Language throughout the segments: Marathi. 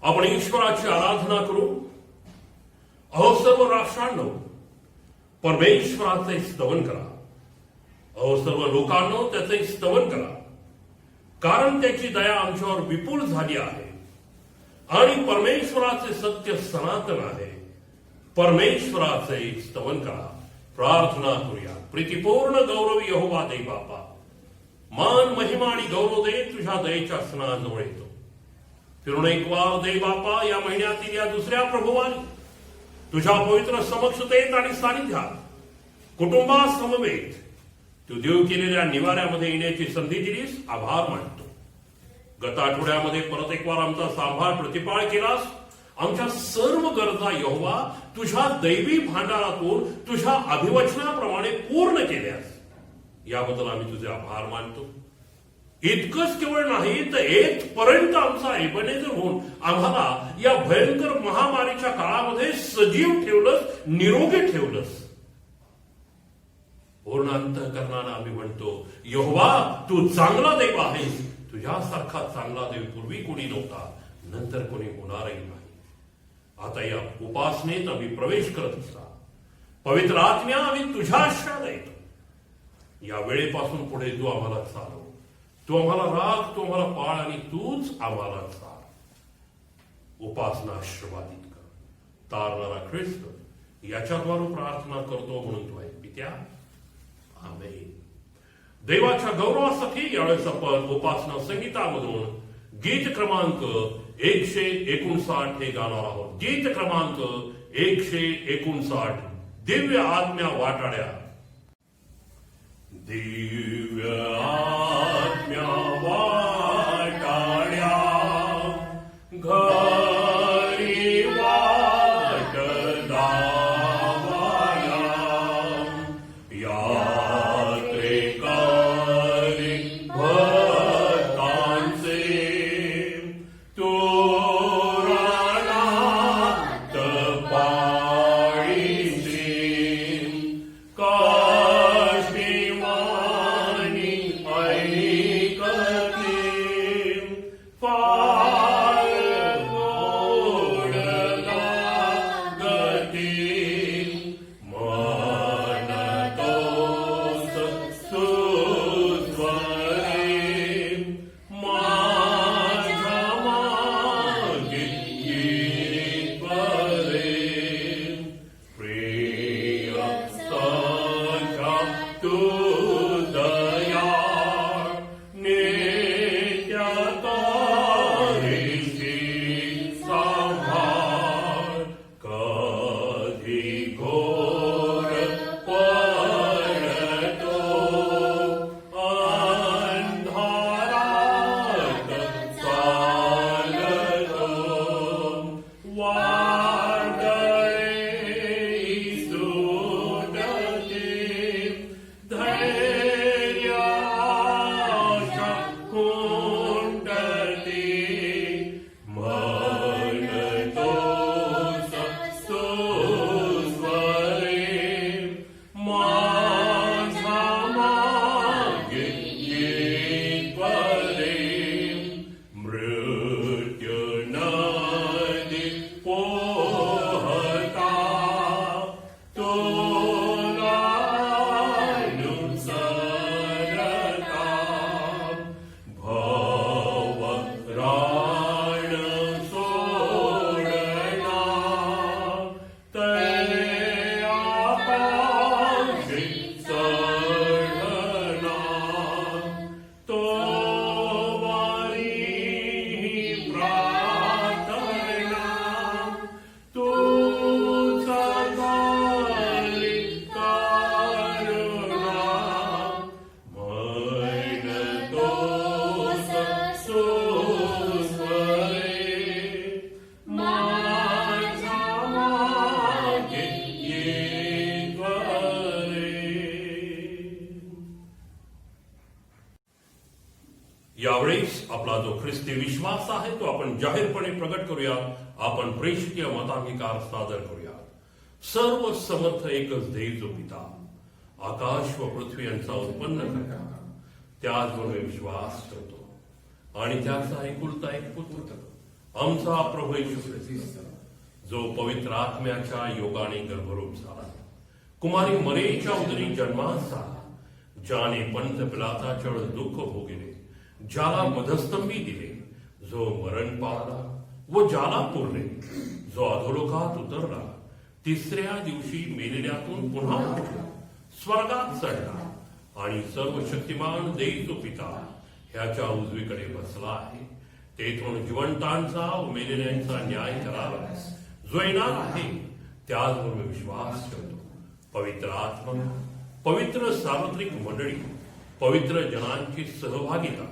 आपण ईश्वराची आराधना करू. अहो सर्व राष्ट्रांनो, परमेश्वराचे स्तवन करा. अहो सर्व लोकांनो, त्याचे स्तवन करा, कारण त्याची दया आमच्यावर विपुल झाली आहे आणि परमेश्वराचे सत्य सनातन आहे. परमेश्वराचे स्तवन करा. प्रार्थना करूया. प्रीतिपूर्ण गौरवी यहोवा दे बापा, मान महिमा आणि गौरव दे तुझ्या दयेच्या सणाजवळ येतो. फिरून एक वार दे बापा, या महिन्यातील या दुसऱ्या प्रभुवानी तुझ्या पवित्र समक्षतेत आणि सानिध्यात कुटुंबासमवेत तू देव केलेल्या निवाऱ्यामध्ये येण्याची संधी दिलीस. आभार मानतो. गत आठवड्यामध्ये परत एक वार आमचा सांभाळ प्रतिपाळ केलास. आमच्या सर्व गरजा यहोवा तुझ्या दैवी भांडारातून तुझ्या अभिवचनाप्रमाणे पूर्ण केल्यास याबद्दल आम्ही तुझे आभार मानतो. इतकंच केवळ नाही तर येथपर्यंत आमचा एबनेझर होऊन आम्हाला या भयंकर महामारीच्या काळामध्ये सजीव ठेवलंस, निरोगी ठेवलंस. पूर्ण अंतःकरणानं आम्ही म्हणतो, यहोवा तू चांगला देव आहेस. तुझ्यासारखा चांगला देव पूर्वी कोणी नव्हता, नंतर कोणी होणारही नाही. आता या उपासनेत आम्ही प्रवेश करत असता पवित्र आत्म्या आम्ही तुझ्या आश्रयाला येतो. या वेळेपासून पुढे तू आम्हाला चालव, तू आम्हाला राख, तू आम्हाला पाळ आणि तूच आम्हाला चाल. उपासना आशीर्वादित कर. तारणारा ख्रिस्त याच्याद्वारे प्रार्थना करतो म्हणून तू आहे पित्या. आमेन. देवाच्या गौरवासाठी यावेळेस आपण उपासना संगीतामधून गीत क्रमांक 159 हे गाणार आहोत. गीत क्रमांक 159, दिव्य आज्ञा वाटाड्या. दिव्य आज्ञा वाटाड्या घरी वाट दावाया, यात्रेकरी भक्तांचे तोरणात पाळीचे काष्टीवाणी ऐकते फार गोड लागते. मन तोच सुस्वरे माझ्या मागे येत परे. प्रिय सख्या तू दया नित्य तारीशी सांभाळ. कधी घोर पडतो अंधारात चालतो, वादळे सुटते धैर्य आशा खुंटते. मन तोच सुस्वरे माझ्या मागे येत परे. मृत्यू नदी पोहता तुला अनुसरता. भव राण सोडला तया पाशी चढला. तो वारी प्रार्थना तुझा झाली करुणा. मन तोच सुस्वरे माझ्या मागे येत परे. यावेळेस आपला जो ख्रिस्ती विश्वास आहे तो आपण जाहीरपणे प्रगट करूया. आपण प्रेषकीय मतांगीकार सादर करूया. सर्व समर्थ एकच देव जो पिता, आकाश व पृथ्वी यांचा उत्पन्न करता, त्याचवर मी विश्वास करतो आणि त्याचा एकुलता एक पुत्र आमचा प्रभू येशू ख्रिस्त, जो पवित्र आत्म्याच्या योगाने गर्भरूप झाला, कुमारी मरेच्या उदरी जन्मास झाला, ज्याने पंत पिलाताचळ दुःख भोगिले, ज्याला मधस्तंभी दिले, जो मरण पावला व ज्याला पुरले, जो अधोलोकात उतरला, तिसऱ्या दिवशी मेलेल्यातून पुन्हा उठला, स्वर्गात चढला आणि सर्व शक्तिमान देव पिता ह्याच्या उजवीकडे बसला आहे. तेथून जिवंतांचा व मेलेल्यांचा न्याय करावा. जो येणार आहे त्याचवर मी विश्वास ठेवतो. पवित्र आत्मा, पवित्र सार्वत्रिक मंडळी, पवित्र जनांची सहभागिता,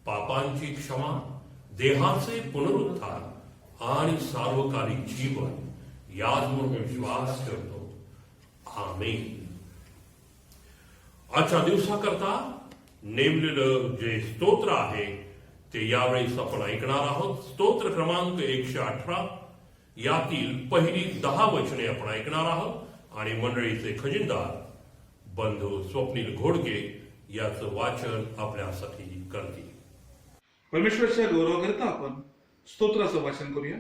पापांची क्षमा, देहाचे पुनरुत्थान आणि सार्वकालिक जीवन याचवर मी विश्वास ठेवतो. आमेन. आजच्या दिवसाकरता नेमलेलं जे स्तोत्र आहे ते यावेळेस आपण ऐकणार आहोत. स्तोत्र क्रमांक 118 यातील पहिली 10 वचने आपण ऐकणार आहोत आणि मंडळीचे खजिनदार बंधू स्वप्नील घोडके याचं वाचन आपल्यासाठी करतील. परमेश्वराच्या गौरवाकरता आपण स्तोत्राचं वाचन करूया.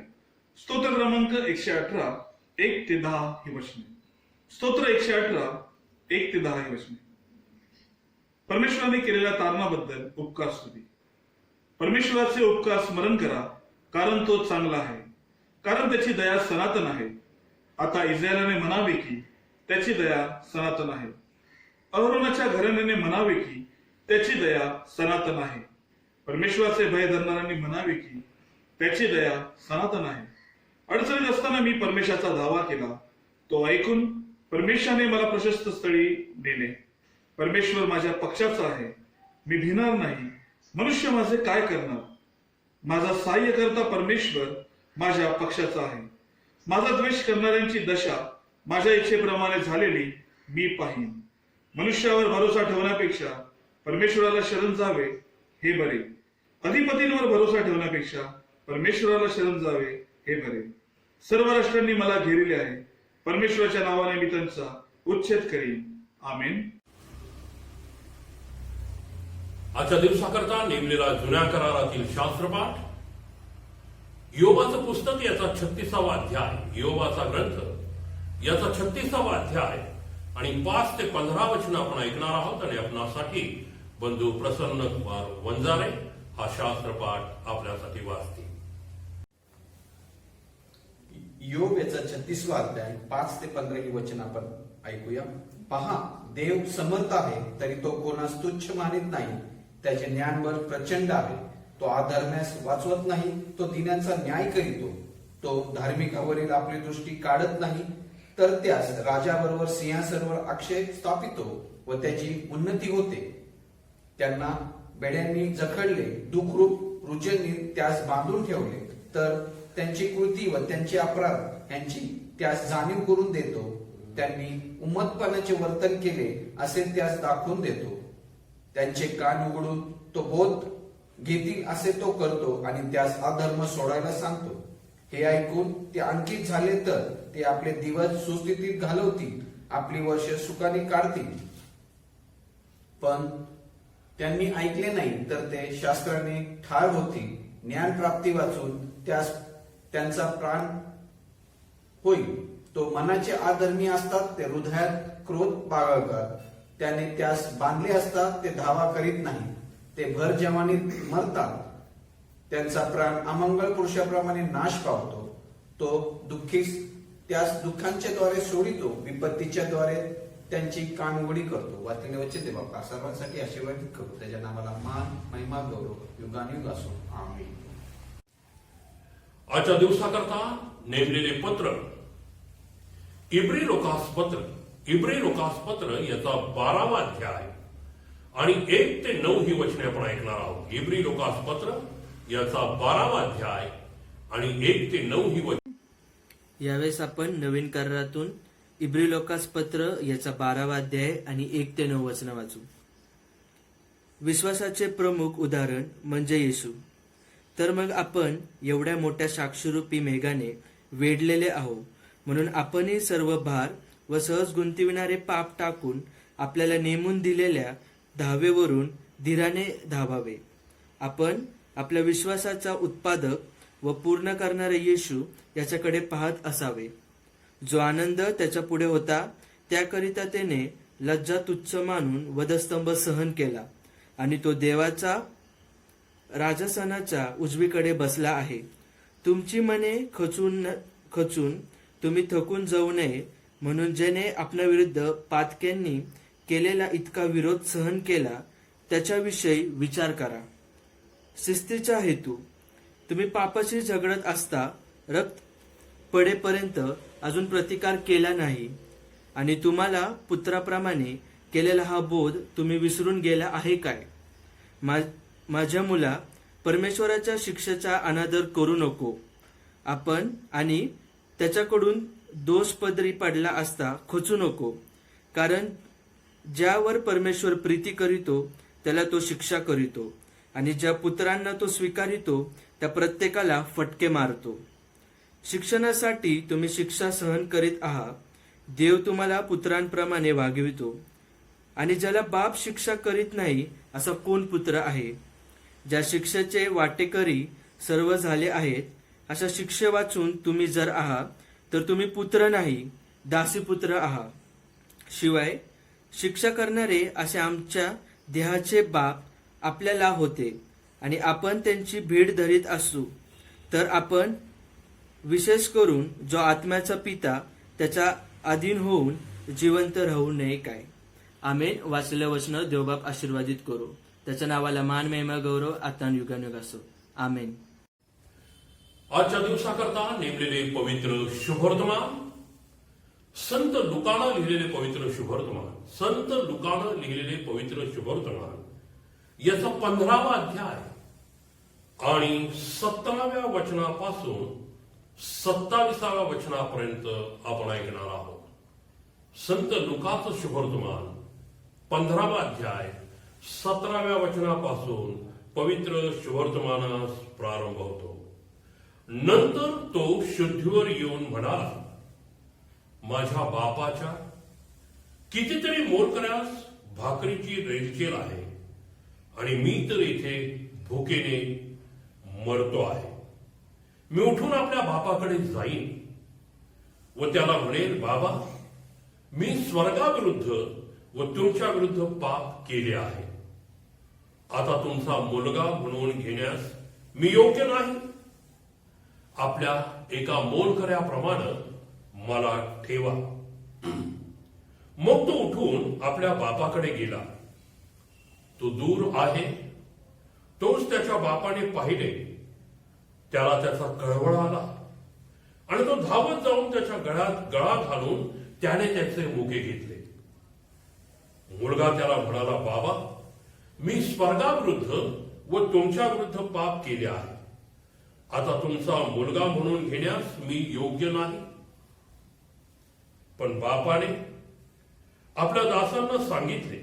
स्तोत्र क्रमांक 118 1 ते 10 ही वचने. स्तोत्र 118 1 ते 10 ही वचने. परमेश्वराने केलेल्या तारणाबद्दल उपकार स्तुती. परमेश्वराचे उपकार स्मरण करा, कारण तो चांगला आहे, कारण त्याची दया सनातन आहे. आता इस्रायलाने म्हणावे की त्याची दया सनातन आहे. अहरोनाच्या घराण्याने म्हणावे की त्याची दया सनातन आहे. परमेश्वराचे भय धरणाऱ्यांनी म्हणावे की त्याची दया सनातन आहे. अडचणीत असताना मी परमेश्वराचा धावा केला, तो ऐकून परमेश्वराने मला प्रशस्त स्थळी नेले. परमेश्वर माझ्या पक्षाचा आहे, मी भिणार नाही. मनुष्य माझे काय करणार? माझा सहाय्यकर्ता परमेश्वर माझ्या पक्षाचा आहे. माझा द्वेष करणाऱ्यांची दशा माझ्या इच्छेप्रमाणे झालेली मी पाहीन. मनुष्यावर भरोसा ठेवण्यापेक्षा परमेश्वराला शरण जावे हे बरे. अधिपतींवर भरोसा ठेवण्यापेक्षा परमेश्वराला शरण जावे हे बरे. सर्व राष्ट्रांनी मला घेरिले आहे, परमेश्वराच्या नावाने मी त्यांचा उच्छेद करीन. आमेन. आजच्या दिवसाकरता नेमलेला जुन्या करारातील शास्त्रपाठ योबाचं पुस्तक याचा 36वा अध्याय, योबाचा ग्रंथ याचा 36वा अध्याय आणि 5 ते 15 वचन आपण ऐकणार आहोत आणि आपणासाठी बंधू प्रसन्न कुमार वंजारे हा शास्त्रपाठ आपल्यासाठी वाचतील. योग याचा 36वा अध्याय 5 ते 15 ही वचन आपण ऐकूया. पहा, देव समर्थ आहे, तरी तो कोणास तुच्छ मानित नाही. त्याचे ज्ञानबळ प्रचंड आहे, तो अधर्म्यास वाचवत नाही. तो दिनांचा न्याय करीतो. तो धार्मिकावरील आपली दृष्टी काढत नाही, तर त्यास राजाबरोबर सिंहासनावर अक्षय स्थापितो व त्याची उन्नती होते. त्यांना बेड्यांनी जखडले, दुःखरूप रुजननी त्यास बांधून ठेवले, तर त्यांची कृती व त्यांचे अपराध यांची त्यास जाणीव करून देतो. त्यांनी उन्मत्तपणाचे वर्तन केले असे त्यास दाखवून देतो. त्यांचे कान उघडून तो बोध घेतील असे तो करतो आणि त्यास अधर्म सोडायला सांगतो. हे ऐकून ते आणखी झाले तर ते आपले दिवस सुस्थितीत घालवतील, आपली वर्ष सुखाने काढतील. पण त्यांनी ऐकले नाही तर ते शास्त्राने ठार होतील. ज्ञान प्राप्ती वाचून त्यास त्यांचा प्राण होईल. तो मनाचे अधर्मी असतात, ते हृदयात क्रोध बाळगतात. त्याने त्यास बांधले असता ते धावा करीत नाही. ते भर जवानीत मरतात. त्यांचा प्राण अमंगळ पुरुषाप्रमाणे नाश पावतो. तो दुःखीस त्यास दुःखांच्या द्वारे सोडितो, विपत्तीच्या द्वारे त्यांची कान उघडी करतो. वाचलेले वचन दे बाप्पा सर्वांसाठी आशीर्वादित करू. त्याच्या नावाला मान, महिमा, गौरव युगानुयुग असो. आमीन. आजच्या दिवसाकरता नेमलेले पत्र इब्री लोकास पत्र याचा 12वा अध्याय आणि 1 ते 9 ही वचने आपण ऐकणार आहोत. इब्री लोकास पत्र याचा 12वा अध्याय आणि 1 ते 9 ही वचने. यावेळेस आपण नवीन करारातून इब्री लोकास पत्र याचा 12वा अध्याय आणि 1 ते 9 वचन वाचू. विश्वासाचे प्रमुख उदाहरण म्हणजे येशू. तर मग आपण एवढ्या मोठ्या साक्षीरूपी मेघाने वेढलेले आहोत, म्हणून आपणही सर्व भार व सहज गुंतविणारे पाप टाकून आपल्याला नेमून दिलेल्या धावेवरून धीराने धावावे. आपण आपल्या विश्वासाचा उत्पादक व पूर्ण करणारे येशू याच्याकडे पाहत असावे. जो आनंद त्याच्या पुढे होता त्याकरिता त्याने लज्जा तुच्छ मानून वधस्तंभ सहन केला आणि तो देवाचा राजसनाच्या उजवीकडे बसला आहे. तुमची मने खचून तुम्ही थकून जाऊ नये म्हणून ज्याने आपणाविरुद्ध पातक्यांनी केलेला इतका विरोध सहन केला त्याच्याविषयी विचार करा. शिस्तीचा हेतू, तुम्ही पापाशी झगडत असता रक्त पडेपर्यंत अजून प्रतिकार केला नाही आणि तुम्हाला पुत्राप्रमाणे केलेला हा बोध तुम्ही विसरून गेला आहे काय? माझ्या मुला, परमेश्वराच्या शिक्षेचा अनादर करू नको. आपण आणि त्याच्याकडून दोष पदरी पडला असता खचू नको, कारण ज्यावर परमेश्वर प्रीती करीतो त्याला तो शिक्षा करीतो आणि ज्या पुत्रांना तो स्वीकारितो त्या प्रत्येकाला फटके मारतो. शिक्षणासाठी तुम्ही शिक्षा सहन करीत आहात. देव तुम्हाला पुत्रांप्रमाणे वागवितो आणि ज्याला बाप शिक्षा करीत नाही असा कोण पुत्र आहे? ज्या शिक्षेचे वाटेकरी सर्व झाले आहेत अशा शिक्षे वाचून तुम्ही जर आहात तर तुम्ही पुत्र नाही दासीपुत्र आहात. शिवाय शिक्षा करणारे असे आमच्या देहाचे बाप आपल्याला होते आणि आपण त्यांची भेट धरीत असू तर आपण विशेष करून जो आत्म्याचा पिता त्याच्या अधीन होऊन जिवंत राहू नये काय? आमेन. वाचलेलं वचन देवबाप आशीर्वादित करू. त्याच्या नावाला मान, महिमा, गौरव आता युगानुग असो. आमेन. आजच्या दिवसाकरता नेमलेले पवित्र शुभवर्तमान, संत लुकानं लिहिलेले पवित्र शुभवर्तमान, संत लुकानं लिहिलेले पवित्र शुभवर्तमान याचा 15वा अध्याय आणि 17व्या वचनापासून 27व्या वचनापर्यंत आपण ऐकणार आहोत. संत लुकाचं शुभवर्तमान 15वा अध्याय 17व्या वचनापासून पवित्र शुभवर्तमानास प्रारंभ होतो. नंतर तो शुद्धीवर येऊन म्हणाला, माझ्या बापाच्या कितीतरी मोलकऱ्यास भाकरीची रेलचेल आहे आणि मी तर इथे भुकेने मरतो आहे. मी उठून आपल्या बापाकडे जाईन व त्याला म्हणेन, बाबा, मी स्वर्गाविरुद्ध व तुमच्या विरुद्ध पाप केले आहे. आता तुमचा मुलगा म्हणून घेण्यास मी योग्य नाही. आपल्या एका मोलकऱ्याप्रमाणे मला ठेवा. मग तो उठून आपल्या बापाकडे गेला. तो दूर आहे तोच त्याच्या बापाने पाहिले. त्याला त्याचा कळवळ आला आणि तो धावत जाऊन त्याच्या गळ्यात गळा घालून त्याने त्याचे मुके घेतले. मुलगा त्याला म्हणाला, बाबा, मी स्वर्गाविरुद्ध व तुमच्या विरुद्ध पाप केले आहे. आता तुमचा मुलगा म्हणून घेण्यास मी योग्य नाही. पण बापाने आपल्या दासांना सांगितले,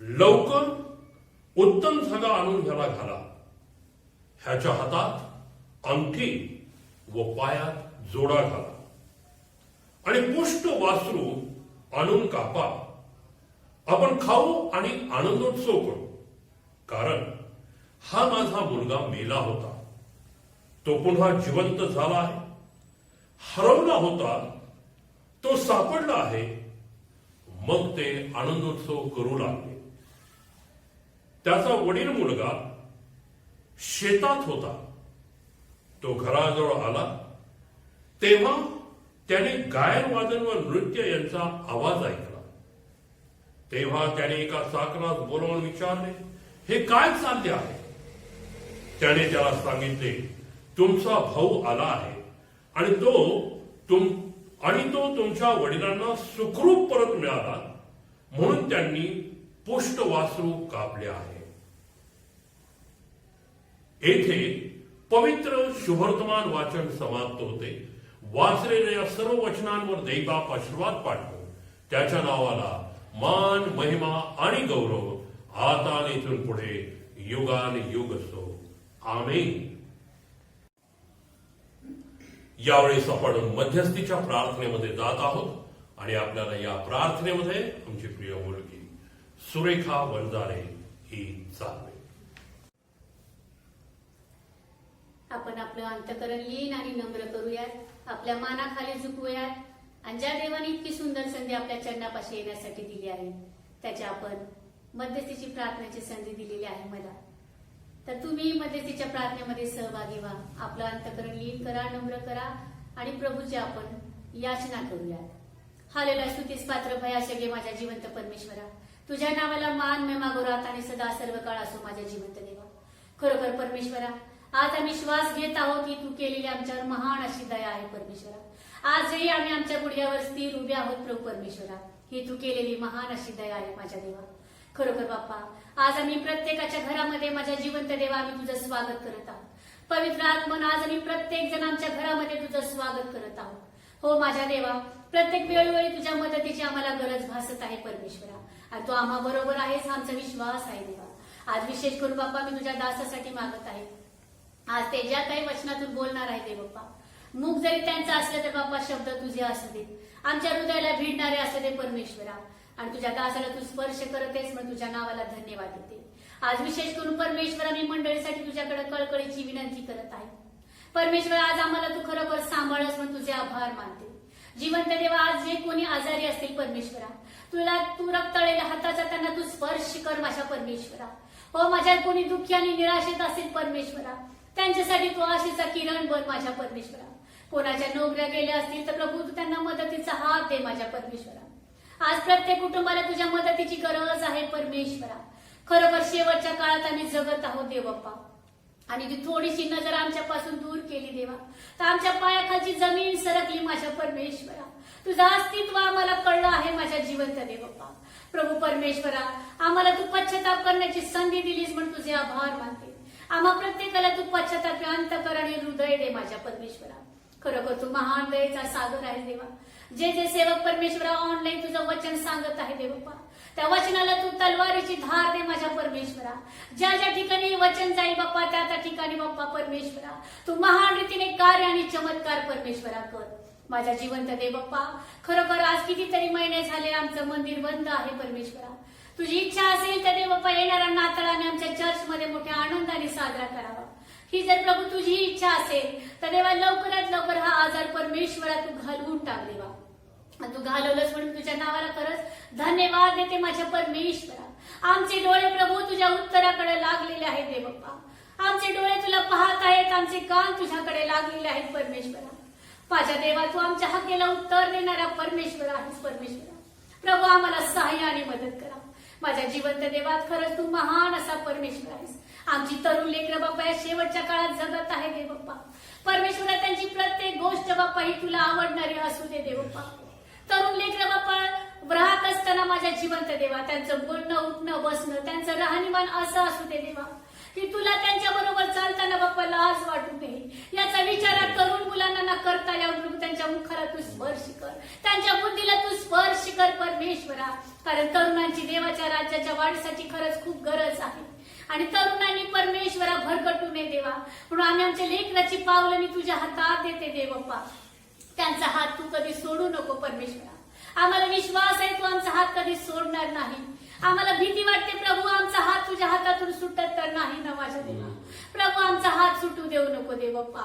लवकर उत्तम धागा आणून ह्याला घाला. ह्याच्या हातात अंगठी व पायात जोडा घाला आणि पुष्ट वासरू आणून कापा. आपण खाऊ आणि आनंदोत्सव करू, कारण हा माझा मुलगा मेला होता, तो पुन्हा जिवंत झाला आहे. हरवला होता, तो सापडला आहे. मग ते आनंदोत्सव करू लागले. त्याचा वडील मुलगा शेतात होता. तो घराजवळ आला तेव्हा त्याने गायन वादन व नृत्य यांचा आवाज ऐकला. तेव्हा त्याने एका चाकरास बोलावून विचारले, हे काय चालले आहे? त्याने त्याला सांगितले, तुमचा भाऊ आला आहे आणि तो तुमच्या वडिलांना सुखरूप परत मिळाला म्हणून त्यांनी पुष्ट वासरू कापले आहे. येथे पवित्र शुभवर्तमान वाचन समाप्त होते. वाचलेल्या सर्व वचनांवर दैवबाप आशीर्वाद पाठवून त्याच्या नावाला मान, महिमा आणि गौरव आता आणि इथून पुढे युगान युग असो. आमेन. यावेळेस आपण मध्यस्थीच्या प्रार्थनेमध्ये जात आहोत आणि आपल्याला या प्रार्थनेमध्ये आमची प्रिय मुलगी सुरेखा वंजारे ही चालवे. आपण आपलं अंतकरण लीन आणि नम्र करूयात, आपल्या मानाखाली झुकवूयात आणि ज्या देवाने इतकी सुंदर संधी आपल्या चरणापाशी येण्यासाठी दिली आहे त्याच्या आपण मध्यस्थीची प्रार्थनेची संधी दिलेली आहे मला. तर तुम्ही मध्यस्थीच्या प्रार्थनेमध्ये सहभागी व्हा, आपलं अंतकरण लीन करा, नम्र करा आणि प्रभूची आपण याचना करूयात. हालेलुया. स्तुतीस पात्र भयाशगे माझ्या जिवंत परमेश्वरा, तुझ्या नावाला मान महिमा गौरव आणि सदा सर्व काळ असो माझ्या जिवंत देवा. खरोखर परमेश्वरा, आज आम्ही श्वास घेत आहोत की तू केलेली आमच्यावर महान अशी दया आहे परमेश्वरा. आजही आम्ही आमच्या गुडघ्यावर स्थिर उभे आहोत प्रभू परमेश्वरा, ही तू केलेली महान अशी दया आहे माझ्या देवा. खरोखर बाप्पा, आज आम्ही प्रत्येकाच्या घरामध्ये माझ्या जिवंत देवा आम्ही तुझं स्वागत करत आहोत. पवित्र आत्मन, आज आम्ही प्रत्येक जण आमच्या घरामध्ये तुझं स्वागत करत आहोत. हो माझ्या देवा, प्रत्येक वेळोवेळी तुझ्या मदतीची आम्हाला गरज भासत आहे परमेश्वरा आणि तू आम्हा बरोबर आहेस हा आमचा विश्वास आहे देवा. आज विशेष करून बाप्पा मी तुझ्या दासासाठी मागत आहे. आज ते ज्या काही वचनातून बोलणार आहे ते बाप्पा, मुख जरी त्यांचं असलं तर बाप्पा शब्द तुझे असू दे, आमच्या हृदयाला भिडणारे असू दे परमेश्वरा. आणि तुझ्या दासाला तू स्पर्श करतेस म्हणून तुझ्या नावाला धन्यवाद देते. आज विशेष करून परमेश्वरा मी मंडळीसाठी तुझ्याकडे कळकळीची विनंती करत आहे परमेश्वर. आज आम्हाला तू खरोखर सांभाळस म्हणून तुझे आभार मानते. जिवंत देवा, आज जे कोणी आजारी असतील परमेश्वरा, तुला तू रक्तळलेल्या हाताचा त्यांना तू स्पर्श कर माझ्या परमेश्वरा. हो माझ्या कोणी दुःखी आणि निराशेत असतील परमेश्वरा, त्यांच्यासाठी तू आशेचा किरण बन माझ्या परमेश्वरा. कोणाच्या नोकऱ्या गेल्या असतील तर प्रभू तू त्यांना मदतीचा हात दे माझ्या परमेश्वरा. आज प्रत्येक कुटुंबाला तुझ्या मदतीची गरज आहे परमेश्वरा. खरोखर शेवटच्या काळात आम्ही जगत आहोत देवप्पा आणि ती थोडीशी नजर आमच्यापासून दूर केली देवा तर आमच्या पायाखालची जमीन सरकली माझ्या परमेश्वरा. तुझं अस्तित्व आम्हाला कळलं आहे माझ्या जिवंत देवप्पा. प्रभू परमेश्वरा, आम्हाला तू पश्चाताप करण्याची संधी दिलीस म्हणून तुझे आभार मानते. आम्हा प्रत्येकाला तू पश्चाताप अंतःकरण आणि हृदय दे माझ्या परमेश्वरा. खरोखर तू महान दयेचा सागर आहे देवा. जे जे सेवक परमेश्वरा ऑनलाईन तुझं वचन सांगत आहे देवप्पा, त्या वचनाला तू तलवारीची धार दे माझ्या परमेश्वरा. ज्या ज्या ठिकाणी वचन जाईल बाप्पा त्या त्या ठिकाणी बाप्पा परमेश्वरा तू महान रीतीने कार्य आणि चमत्कार परमेश्वरा कर माझ्या जिवंत देव बाप्पा. खरोखर आज कितीतरी महिने झाले आमचं मंदिर बंद आहे परमेश्वरा. तुझी इच्छा असेल तर देव बाप्पा येणारा नाताळाने आमच्या चर्चमध्ये मोठ्या आनंदाने साजरा करावा. ही जर प्रभू तुझी इच्छा असेल तर देवा लवकरात लवकर हा आजार परमेश्वरा तू घालवून टाक देवा. तू घालवलंस म्हणून तुझ्या नावाला खरंच धन्यवाद देते माझ्या परमेश्वरा. आमचे डोळे प्रभू तुझ्या उत्तराकडे लागलेले आहेत देवप्पा. आमचे डोळे तुला पाहत आहेत, आमचे कान तुझ्याकडे लागलेले आहेत परमेश्वरा. माझ्या देवा, तू आमच्या हाकेला उत्तर देणारा परमेश्वर आहेस परमेश्वरा. प्रभू आम्हाला सहाय्य आणि मदत करा माझ्या जिवंत देवात. खरंच तू महान असा परमेश्वर आहेस. आमची तरुण लेकरं बाप्पा या शेवटच्या काळात जगत आहे देवप्पा परमेश्वरा. त्यांची प्रत्येक गोष्ट बाप्पा ही तुला आवडणारी असू दे देवप्पा. तरुण लेकरं बाप्पा राहत असताना माझ्या जिवंत देवा त्यांचं बोलणं उठणं बसणं त्यांचं राहणीमान असं असू दे देवा की तुला त्यांच्या बरोबर चालताना बाप्पा लाज वाटू नये याचा विचार तरुण मुलांना न करता यावर त्यांच्या मुखाला तू स्पर्श कर, त्यांच्या बुद्धीला तू स्पर्श कर परमेश्वरा. कारण तरुणांची देवाच्या राज्याच्या वाढीसाठी खरंच खूप गरज आहे आणि तरुणांनी परमेश्वरा भरकटू नये देवा. म्हणून आम्ही आमच्या लेकराची पावलं मी तुझ्या हातात देते देवप्पा. त्यांचा हात तू कधी सोडू नको परमेश्वरा. आम्हाला विश्वास आहे तू आमचा हात कधी सोडणार नाही. आम्हाला भीती वाटते प्रभू आमचा हात तुझ्या हातातून सुटत तर नाही ना माझ्या देवा. प्रभू आमचा हात सुटू देऊ नको देवप्पा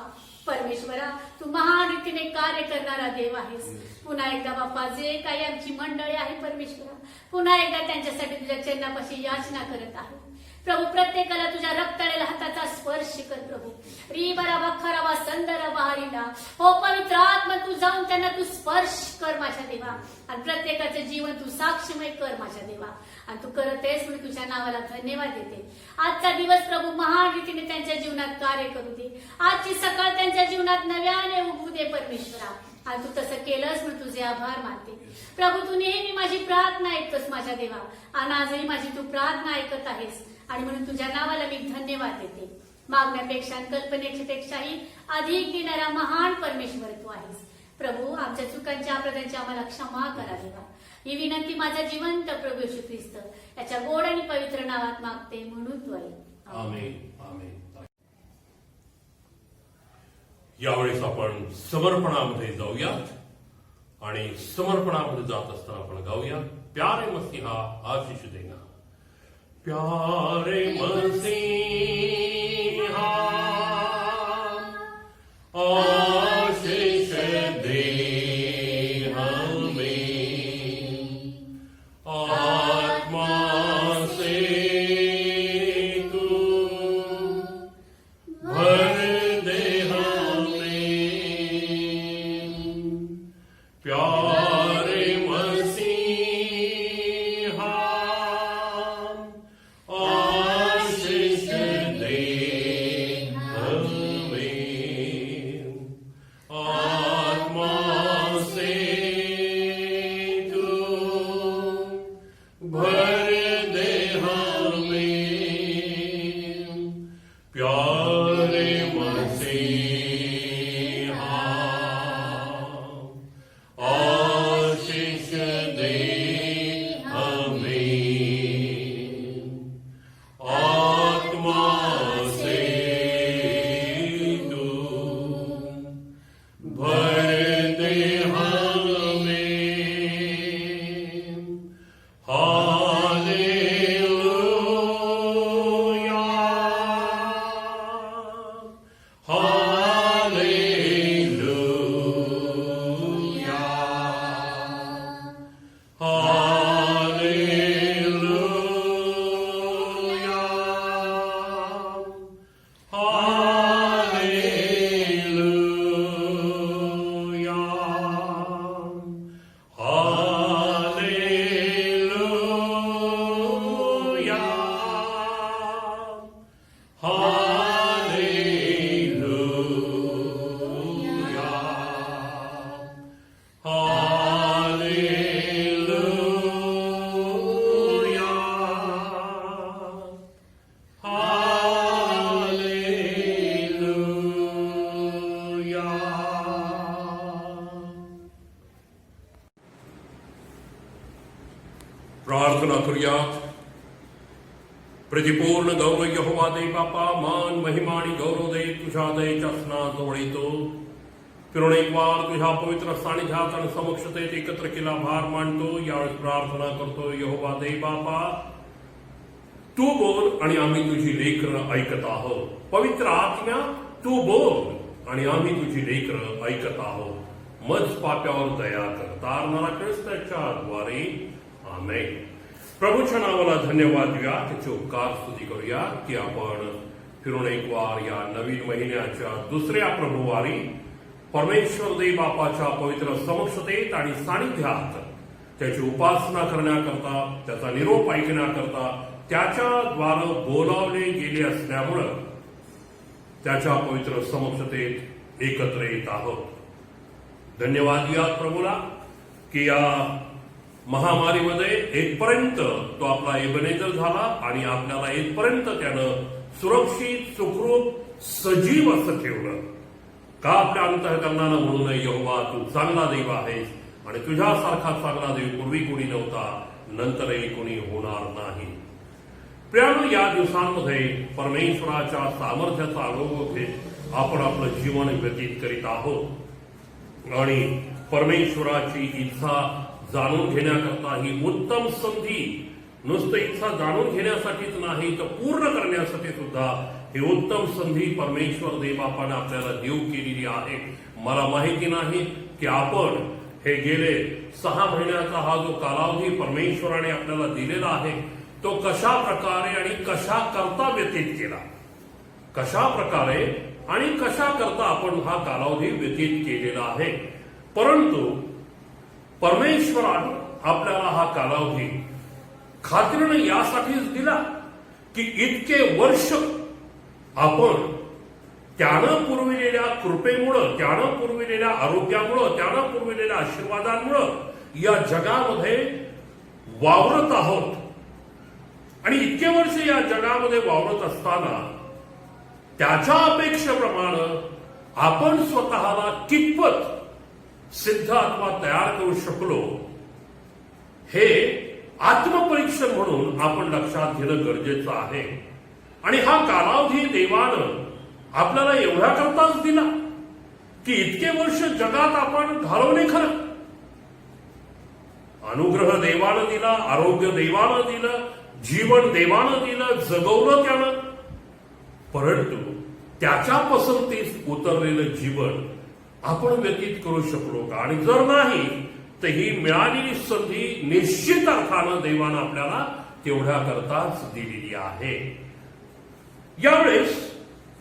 परमेश्वरा. तू महान रीतीने कार्य करणारा देव आहेस. पुन्हा एकदा बाप्पा जे काही आमची मंडळी आहे परमेश्वरा पुन्हा एकदा त्यांच्यासाठी तुझ्या चरणापाशी याचना करत आहे प्रभू. प्रत्येकाला तुझ्या रक्तळलेल्या हाताचा स्पर्श कर प्रभू. री बराबा खराबा संदरा बहारीला हो पवित्र आत्मा तू जाऊन त्यांना तू स्पर्श कर माझ्या देवा आणि प्रत्येकाचं जीवन तू साक्षीमय कर माझ्या देवा. आणि तू करतेस म्हणून तुझ्या नावाला धन्यवाद देते. आजचा दिवस प्रभू महान रीतीने त्यांच्या जीवनात कार्य करू दे. आजची सकाळ त्यांच्या जीवनात नव्याने उगवू दे परमेश्वरा. आणि तू तसं केलंस म्हणून तुझे आभार मानते प्रभू. तू नेहमी माझी प्रार्थना ऐकतोस माझ्या देवा आणि आजही माझी तू प्रार्थना ऐकत आहेस आणि म्हणून तुझ्या नावाला मी धन्यवाद देते. मागण्यापेक्षा कल्पनेपेक्षाही अधिक देणारा महान परमेश्वर तू आहेस प्रभू. आमच्या चुकांच्या अपराधांची आम्हाला क्षमा करा देवा. ही विनंती माझा जिवंत प्रभू येशू ख्रिस्त याच्या गोड आणि पवित्र नावात मागते म्हणून तू आहे. आमेन आमेन. यावेळेस आपण समर्पणामध्ये जाऊयात आणि समर्पणामध्ये जात असताना आपण गाऊया प्यारे मसीहा आशीष देना. प्यारे मसीहा प्रार्थना करूयात. प्रतिपूर्ण गौरव यहोवा दे बापा, मान महिमा आणि गौरव दे तुझ्या दयेच्या स्नाजवळ येतो. फिरून एक वार तुझ्या पवित्र सानिध्यात आणि समक्षतेत एकत्र केला भार मांडतो. यावेळेस प्रार्थना करतो. यहोवा दे बापा, तू बोल आणि आम्ही तुझी लेकरं ऐकत आहोत. पवित्र आत्म्या, तू बोल आणि आम्ही तुझी लेकरं ऐकत आहोत. मज पाप्यावर दया कर. तारणारा ख्रिस्ताच्या द्वारे आमेन. प्रभूच्या नावाला धन्यवाद देऊया. त्याचे उपकार स्तुती करूया की आपण फिरून एक वार या नवीन महिन्याच्या दुसऱ्या प्रभुवारी परमेश्वर देव बापाच्या पवित्र समक्षतेत आणि सानिध्यात त्याची उपासना करण्याकरता, त्याचा निरोप ऐकण्याकरता, त्याच्याद्वारे बोलावले गेले असल्यामुळं त्याच्या पवित्र समक्षतेत एकत्र येत आहोत. धन्यवाद देऊया प्रभूला की या महामारीमध्ये इथपर्यंत तो आपला एबनेजर झाला आणि आपल्याला इथपर्यंत त्यानं सुरक्षित, सुखरूप, सजीव असं ठेवलं. का आपल्या अंतःकरणानं म्हणून यहोवा तू चांगला देव आहेस आणि तुझ्यासारखा चांगला देव पूर्वी कोणी नव्हता, नंतरही कोणी होणार नाही. प्रियानो, या दिवसांमध्ये परमेश्वराच्या सामर्थ्याचा अनुभव घेत आपण आपलं जीवन व्यतीत करीत आहोत आणि परमेश्वराची इच्छा जाणून घेण्याकरता ही उत्तम संधी, नुसतं इच्छा जाणून घेण्यासाठीच नाही तर पूर्ण करण्यासाठी सुद्धा ही उत्तम संधी परमेश्वर देवबापाने आपल्याला देऊ केलेली आहे. मला माहिती नाही की आपण हे गेले 6 महिन्याचा हा जो कालावधी परमेश्वराने आपल्याला दिलेला आहे तो कशा प्रकारे आणि कशा करता व्यतीत केला, कशा प्रकारे आणि कशा करता आपण हा कालावधी व्यतीत केलेला आहे. परंतु परमेश्वराने आपल्याला हा कालावधी खात्रीने यासाठीच दिला की इतके वर्ष आपण त्यानं पुरविलेल्या कृपेमुळं, त्यानं पुरविलेल्या आरोग्यामुळं, त्यानं पुरविलेल्या आशीर्वादांमुळं या जगामध्ये वावरत आहोत. आणि इतके वर्ष या जगामध्ये वावरत असताना त्याच्या अपेक्षेप्रमाणे आपण स्वतःला कितपत सिद्ध अथवा तयार करू शकलो हे आत्मपरीक्षण म्हणून आपण लक्षात घेणं गरजेचं आहे. आणि हा कालावधी देवानं आपल्याला एवढ्या करताच दिला की इतके वर्ष जगात आपण घालवले खरं. अनुग्रह देवानं दिला, आरोग्य देवानं दिलं, जीवन देवानं दिलं, जगवलं त्यानं. परंतु त्याच्या पसंतीस उतरलेलं जीवन आपण व्यतीत करू शकलो का? आणि जर नाही तर ही मिळालेली संधी निश्चित अर्थानं देवानं आपल्याला तेवढ्या करताच दिलेली आहे. यावेळेस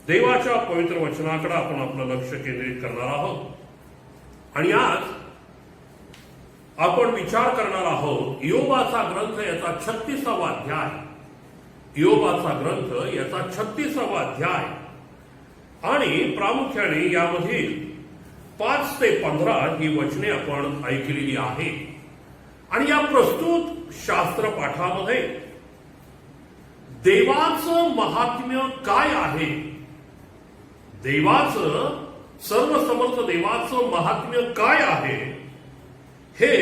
देवाच्या पवित्र वचनाकडे आपण आपलं लक्ष केंद्रित करणार आहोत. आणि आज आपण विचार करणार आहोत इयोबाचा ग्रंथ याचा 36वा अध्याय. इयोबाचा ग्रंथ याचा 36वा अध्याय आणि प्रामुख्याने यामधील 5 ते 15 ही वचने आपण ऐकलेली आहे. आणि या प्रस्तुत शास्त्र पाठामध्ये देवाचं महात्म्य काय आहे, देवाचं, सर्वसमर्थ देवाचं महात्म्य काय आहे हे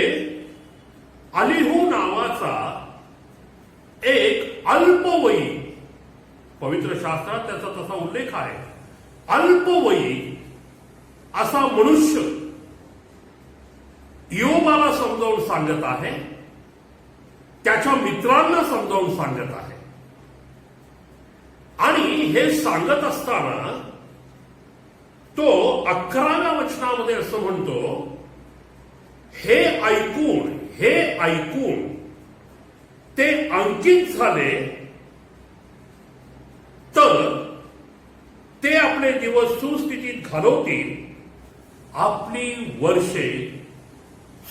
अलिहू नावाचा एक अल्पवयी, पवित्र शास्त्रात त्याचा तसा उल्लेख आहे, अल्पवयी असा मनुष्य इयोबाला समजावून सांगत आहे, त्याच्या मित्रांना समजावून सांगत आहे. आणि हे सांगत असताना वचनामध्ये असं म्हणतो, हे ऐकून ते अंकित झाले तर ते आपले दिवस सुस्थितीत घालवतील, आपली वर्षे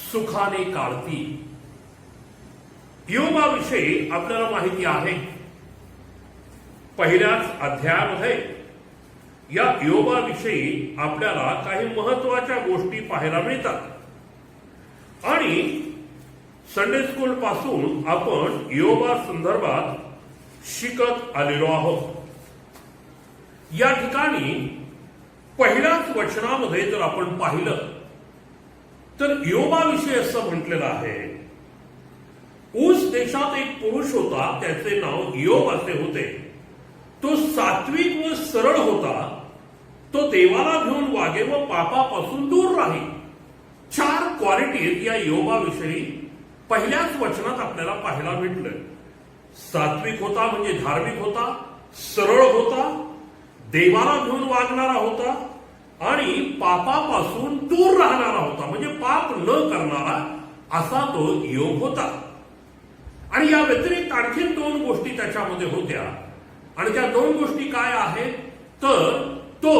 सुखाने काढतील. योबाविषयी आपल्याला माहिती आहे. पहिल्याच अध्यायामध्ये या योबाविषयी आपल्याला काही महत्वाच्या गोष्टी पाहायला मिळतात आणि संडे स्कूल पासून आपण योबा संदर्भात शिकत आलेलो आहोत. या ठिकाणी पहिल्याच वचनामध्ये जर आपण पाहिलं तर योबाविषयी असं म्हटलेलं आहे, ऊस देशात एक पुरुष होता, त्याचे नाव योब असे होते. तो सात्विक व सरळ होता. तो देवाला घेऊन वागे व पापापासून दूर राही. 4 क्वालिटीज या योबाविषयी पहिल्याच वचनात आपल्याला पाहायला भेटलं. सात्विक होता म्हणजे धार्मिक होता, सरळ होता, देवाला घेऊन वागणारा होता आणि पापापासून दूर राहणारा होता, म्हणजे पाप न करणारा असा तो योग होता. आणि या व्यतिरिक्त आणखी 2 गोष्टी त्याच्यामध्ये होत्या. आणि त्या 2 गोष्टी काय आहेत तर तो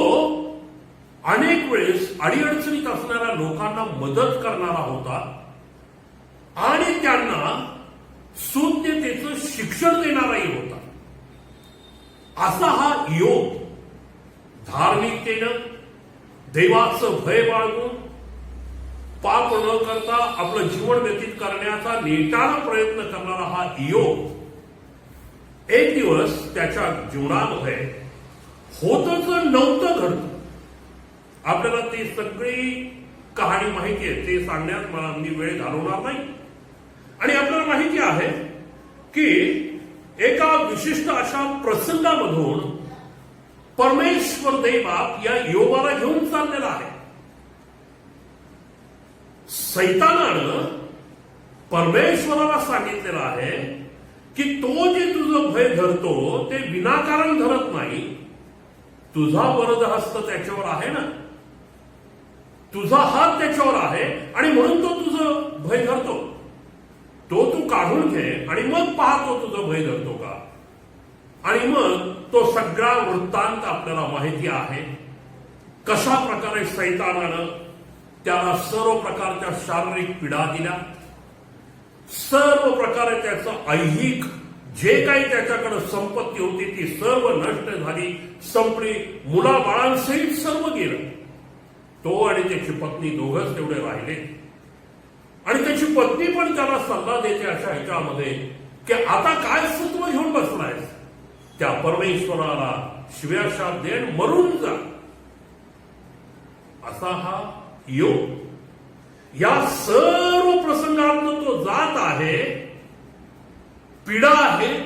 अनेक वेळेस अडीअडचणीत असणाऱ्या लोकांना मदत करणारा होता आणि त्यांना सूज्ञतेचं शिक्षण देणाराही होता. असा हा योग धार्मिकतेनं, देवाचं भय बाळगून, पाप न करता आपलं जीवन व्यतीत करण्याचा नेटाने प्रयत्न करणारा हा योग एक दिवस त्याच्या जीवनामध्ये होतच नव्हतं घडतं. आपल्याला ती सगळी कहाणी माहिती आहे, ते सांगण्यात मला मी वेळ घालवणार नाही. आणि आपल्याला माहिती आहे की एका विशिष्ट अशा प्रसंगामधून परमेश्वर देवबाप या योबाला घेऊन चाललेला आहे. सैतानानं परमेश्वराला सांगितलेलं आहे की तो जे तुझं भय धरतो ते विनाकारण धरत नाही. तुझा वरद हस्त त्याच्यावर आहे ना, तुझा हात त्याच्यावर आहे आणि म्हणून तो तुझं भय धरतो. तो तू काढून घे आणि मग पाहतो तुझं भय धरतो का. आणि मग तो सगळा वृत्तांत आपल्याला माहिती आहे. कशा प्रकारे सैतानानं त्याला सर्व प्रकारच्या शारीरिक पीडा दिल्या, सर्व प्रकारे त्याचं ऐहिक जे काही त्याच्याकडे संपत्ती होती ती सर्व नष्ट झाली, संपली, मुलाबाळांसहित सर्व गेलं. तो आणि त्याची पत्नी दोघंच तेवढे राहिले. आणि त्याची पत्नी पण त्याला सल्ला देते अशा ह्याच्यामध्ये की आता काय सत्व घेऊन बसलायस, त्या परमेश्वराला शिव्याशाप देण मरून जा. असा हा योग. या सर्व प्रसंगातून तो जात आहे. पीडा आहेत,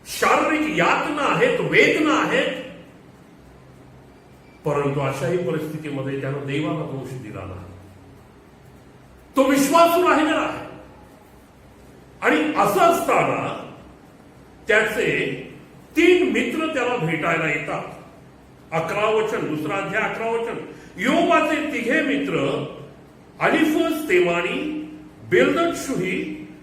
शारीरिक यातना आहेत, वेदना आहेत, परंतु अशाही परिस्थितीमध्ये त्यानं देवाला दोष दिला नाही. तो विश्वासू राहिलेला आहे. आणि असं असताना त्याचे 3 मित्र त्याला भेटायला येतात. 11 वचन, दुसरा अध्याय 11 वचन. योबाचे 3 मित्र अलिफज तेमानी, बेल्दद शुही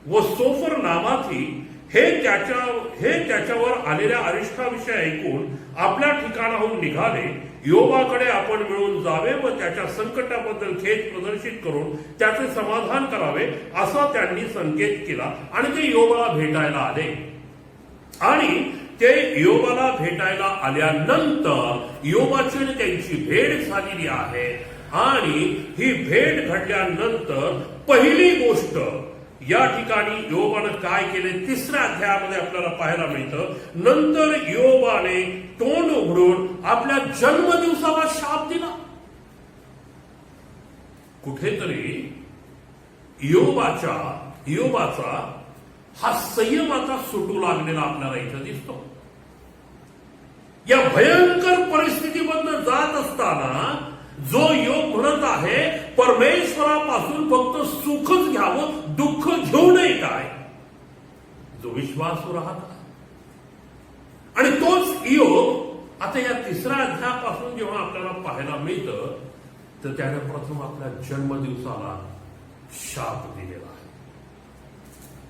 व सोफर नामाथी हे त्याच्यावर आलेल्या अरिष्टाविषयी ऐकून आपल्या ठिकाणाहून निघाले. योबाकडे आपण मिळून जावे व त्याच्या संकटाबद्दल खेद प्रदर्शित करून त्याचे समाधान करावे असा त्यांनी संकेत केला आणि ते योबाला भेटायला आले. आणि ते योबाला भेटायला आल्यानंतर योबाची त्यांची भेट झालेली आहे. आणि ही भेट घडल्यानंतर पहिली गोष्ट या ठिकाणी योबानं काय केले 3ऱ्या अध्यायामध्ये आपल्याला पाहायला मिळतं. नंतर योबाने तोंड उघडून आपल्या जन्मदिवसाला शाप दिला. कुठेतरी योबाचा हा संयम आता सुटू लागलेला आपल्याला इथं दिसतो. या भयंकर परिस्थितीमधनं जात असताना जो योग म्हणत आहे परमेश्वरापासून फक्त सुखच घ्यावं, दुःख घेऊ नये काय, जो विश्वासू राहत. आणि तोच योग आता या 3ऱ्या अध्यायापासून जेव्हा आपल्याला पाहायला मिळतं तर त्याने प्रथम आपल्या जन्मदिवसाला शाप दिलेला आहे.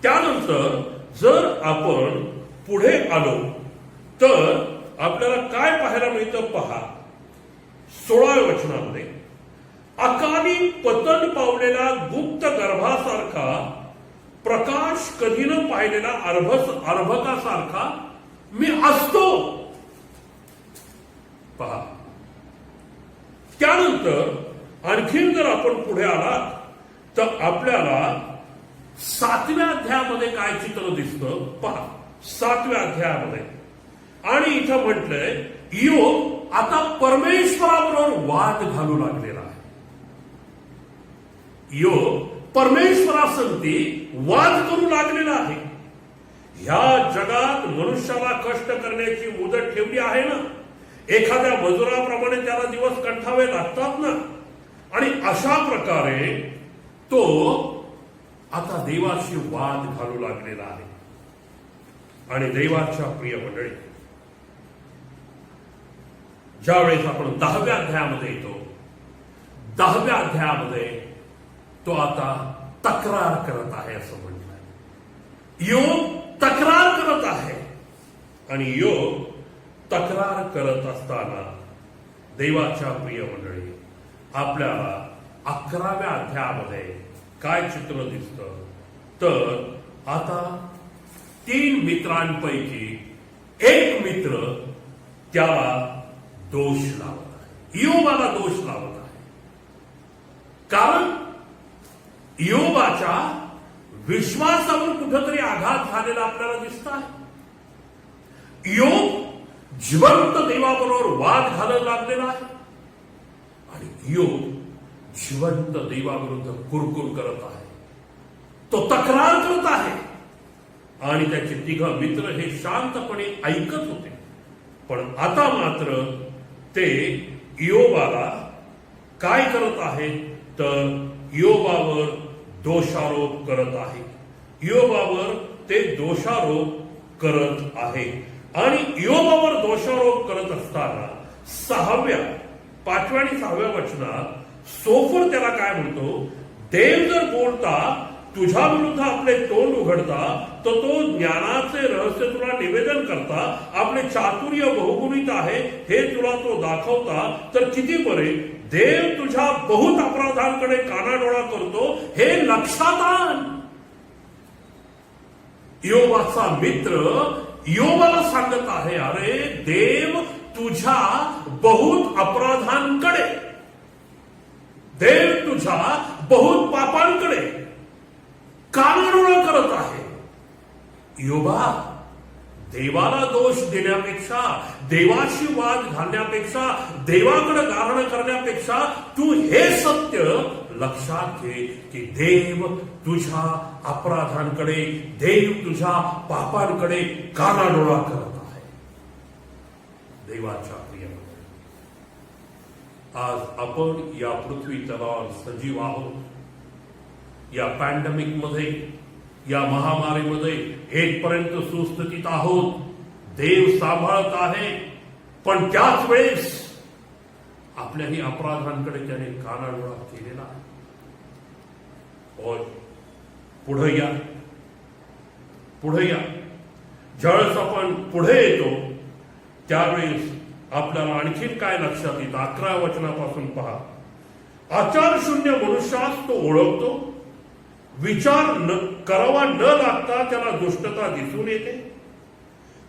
त्यानंतर जर आपण पुढे आलो तर आपल्याला काय पाहायला मिळतं पहा. 16व्या वचनामध्ये, अकाली पतन पावलेला गुप्त गर्भासारखा, प्रकाश कधी न पाहिलेला अर्भकासारखा मी असतो. पहा. त्यानंतर आणखीन जर आपण पुढे आलात तर आपल्याला 7व्या अध्यायामध्ये काय चित्र दिसतं पहा. 7व्या अध्यायामध्ये आणि इथं म्हटलंय, योग आता परमेश्वराबरोबर वाद घालू लागलेला आहे. योग परमेश्वरासंगती वाद करू लागलेला आहे. ह्या जगात मनुष्याला कष्ट करण्याची मुदत ठेवली आहे ना, एखाद्या मजुराप्रमाणे त्याला दिवस कंठावे लागतात ना, आणि अशा प्रकारे तो आता देवाशी वाद घालू लागलेला आहे. आणि देवाच्या प्रिय मंडळी, ज्यावेळेस आपण 10व्या अध्यायामध्ये येतो, 10व्या अध्यायामध्ये तो आता तक्रार करत आहे असं म्हटलंय. योग तक्रार करत आहे. आणि योग तक्रार करत असताना देवाच्या प्रिय मंडळी, आपल्याला 11व्या अध्यायामध्ये काय चित्र दिसतं तर आता 3 मित्रांपैकी एक मित्र त्याला दोष लावत आहे. योबाला दोष लावत आहे. कारण योबाच्या विश्वासावर कुठंतरी आघात झालेला आपल्याला दिसत आहे. योग जिवंत देवाबरोबर वाद घालायला लागलेला आहे आणि योग जिवंत देवाविरुद्ध कुरकुर करत आहे. तो तक्रार करत आहे. आणि त्याचे 3 मित्र हे शांतपणे ऐकत होते. पण आता मात्र ते योबाला काय करत आहेत तर योबावर दोषारोप करत आहे. योबावर ते दोषारोप करत आहे. आणि योबावर दोषारोप करत असताना 5व्या आणि 6व्या वचनात सोफर त्याला काय म्हणतो, देव जर बोलता तुझ्या विरुद्ध आपले तोंड उघडता तर तो ज्ञानाचे रहस्य तुला निवेदन करता, आपले चातुर्य बहुगुणित आहे हे तुला तो दाखवता, तर किती बरे देव तुझ्या बहुत अपराधांकडे कानाडोळा करतो हे लक्षात आण. योबाचा मित्र योबाला सांगत आहे, अरे देव तुझ्या बहुत अपराधांकडे, देव तुझ्या बहुत पापांकडे कानाडोळा करत आहे. योबा, देवाला दोष देण्यापेक्षा, देवाशी वाद घालण्यापेक्षा, देवाकडे गारणं करण्यापेक्षा तू हे सत्य लक्षात घे की देव तुझ्या अपराधांकडे, देव तुझ्या पापांकडे कानाडोळा करत आहे. देवाच्या प्रिय, आज आपण या पृथ्वी तलावर सजीव आहोत. या पॅन्डेमिक मध्ये, या महामारीमध्ये हेतपर्यंत सुस्थितीत आहोत. देव सांभाळत आहे. पण त्याच वेळेस आपल्याही अपराधांकडे त्याने कानाडोळा केलेला आहे. होय, पुढे या, पुढे या. ज्यावेळेस आपण पुढे येतो त्यावेळेस आपल्याला आणखीन काय लक्षात येतं. 11व्या वचनापासून पहा. आचारशून्य मनुष्यास तो ओळखतो, विचार करावा न लागता त्याला दुष्टता दिसून येते.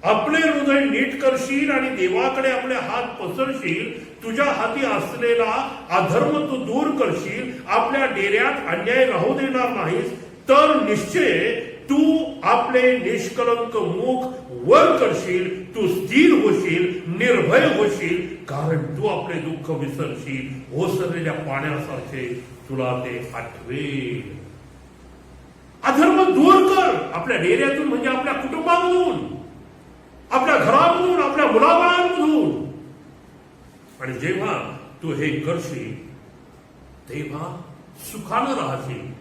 आपले हृदय नीट करशील आणि देवाकडे आपले हात पसरशील. तुझ्या हाती असलेला अधर्म तू दूर करशील. आपल्या डेऱ्यात अन्याय राहू देणार नाहीस. तर निश्चय तू आपले निष्कलंक मुख वर करशील. तू स्थिर होशील, निर्भय होशील, कारण तू आपले दुःख विसरशील. ओसरलेल्या पाण्यासारखे तुला ते आठवेल. अधर्म दूर कर आपल्या डेऱ्यातून, म्हणजे आपल्या कुटुंबामधून, आपल्या घरामधून, आपल्या मुलाबाळांमधून. आणि जेव्हा तू हे करशील तेव्हा सुखानं राहशील,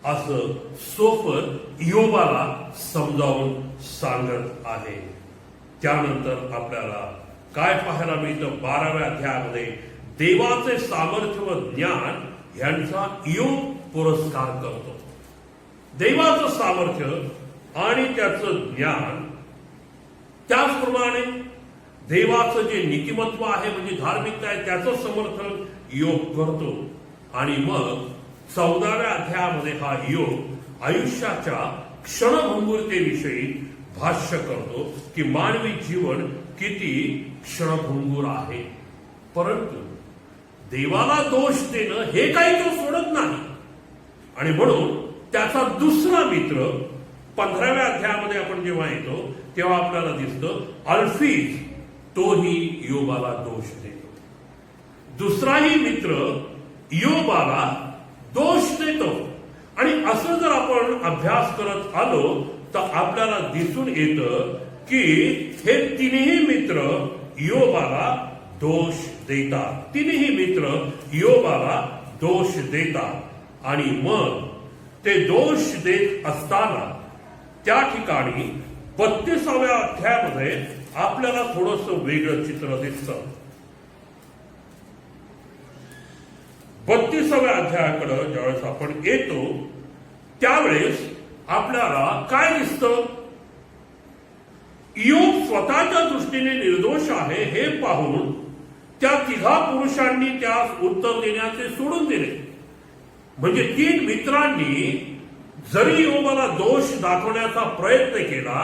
असं सोफर योबाला समजावून सांगत आहे. त्यानंतर आपल्याला काय पाहायला मिळतं 12व्या अध्यायामध्ये, देवाचे सामर्थ्य व ज्ञान यांचा योग पुरस्कार करतो. देवाचं सामर्थ्य आणि त्याचं ज्ञान, त्याचप्रमाणे देवाचं जे नीतिमत्व आहे म्हणजे धार्मिकता आहे त्याचं समर्थन योग करतो. आणि मग 14व्या अध्यायामध्ये हा योग आयुष्याच्या क्षणभंगुरतेविषयी भाष्य करतो की मानवी जीवन किती क्षणभंगुर आहे. परंतु देवाला दोष देणं हे काही तो सोडत नाही. आणि म्हणून त्याचा दुसरा मित्र 15व्या अध्यायामध्ये आपण जेव्हा येतो तेव्हा आपल्याला दिसतं अल्फीज, तोही योबाला दोष देतो. दुसराही मित्र योबाला दोष देतो. आणि असं जर आपण अभ्यास करत आलो तर आपल्याला दिसून येतं की हे तिन्ही मित्र योबाला दोष देतात. तिन्ही मित्र योबाला दोष देतात. आणि मग ते दोष देत असताना त्या ठिकाणी 32व्या अध्यायामध्ये आपल्याला थोडंसं वेगळं चित्र दिसतं. 32व्या अध्यायाकडे ज्यावेळेस आपण येतो त्यावेळेस आपल्याला काय दिसतं? योग स्वतःच्या दृष्टीने निर्दोष आहे हे पाहून त्या तिघा पुरुषांनी त्यास उत्तर देण्याचे सोडून दिले. म्हणजे 3 मित्रांनी जरी योबाला दोष दाखवण्याचा प्रयत्न केला,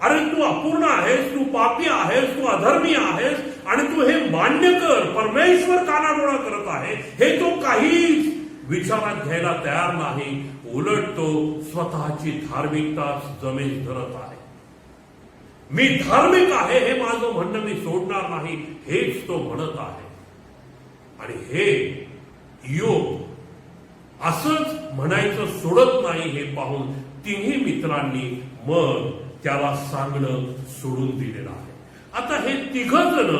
अरे तू अपूर्ण आहेस, तू पापी आहेस, तू अधर्मी आहेस आणि तू हे मान्य कर, परमेश्वर कानाडोळा करत आहे, हे तो काहीच विचारात घ्यायला तयार नाही. उलट तो स्वतःची धार्मिकता जमेस धरत आहे. मी धार्मिक आहे हे माझं म्हणणं मी सोडणार नाही हेच तो म्हणत आहे. आणि हे योग असंच म्हणायचं सोडत नाही हे पाहून तिन्ही मित्रांनी मग त्याला सांगणं सोडून दिलेलं आहे. आता हे तिघ जण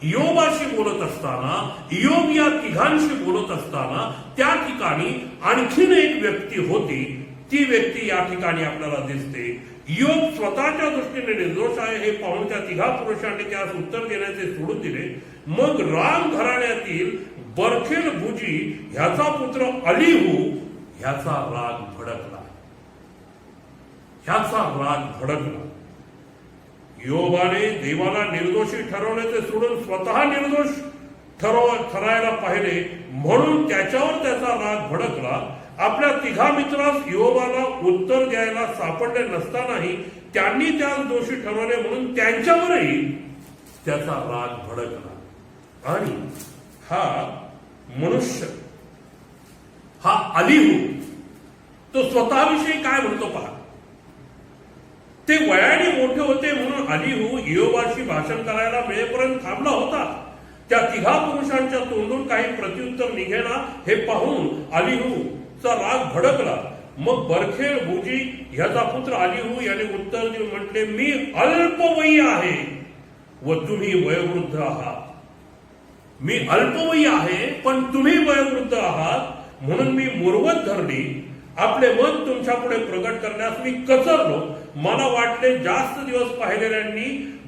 योबाशी बोलत असताना, योग या तिघांशी बोलत असताना त्या ठिकाणी आणखीन एक व्यक्ती होती. ती व्यक्ती या ठिकाणी आपल्याला दिसते. योग स्वतःच्या दृष्टीने निर्दोष आहे हे पाहून त्या तिघा पुरुषांनी त्यास उत्तर देण्याचे सोडून दिले. मग राम घराण्यातील बरखेल बुजी ह्याचा पुत्र अलीहू ह्याचा राग भडकला. योबाने देवाला निर्दोषी ठरवण्याचे सोडून स्वतः निर्दोष ठरायला पाहिले म्हणून त्याच्यावर त्याचा राग भडकला. आपल्या तिघा मित्रास योबाला उत्तर द्यायला सापडले नसतानाही त्यांनी त्यास दोषी ठरवले म्हणून त्यांच्यावरही त्याचा राग भडकला. आणि हा मनुष्य, हा अलीहू, तो स्वतःविषयी काय म्हणतो पहा. ते वयाने मोठे होते म्हणून अलीहू योबाशी भाषण करायला मिळेपर्यंत थांबला होता. त्या तिघा पुरुषांच्या तोंडून काही प्रत्युत्तर निघेना हे पाहून अलीहूचा राग भडकला. मग बरखेल बुजी ह्याचा पुत्र अलीहू याने उत्तर देऊन म्हटले, मी अल्पवयी आहे व तुम्ही वयोवृद्ध आहात. मी अल्पवयी आहे पण तुम्ही वयोवृद्ध आहात म्हणून मी मुरवत धरली. आपले मत तुमच्या पुढे प्रगट करण्यास मी कचरलो. मला वाटले जास्त दिवस पाहिलेल्यांनी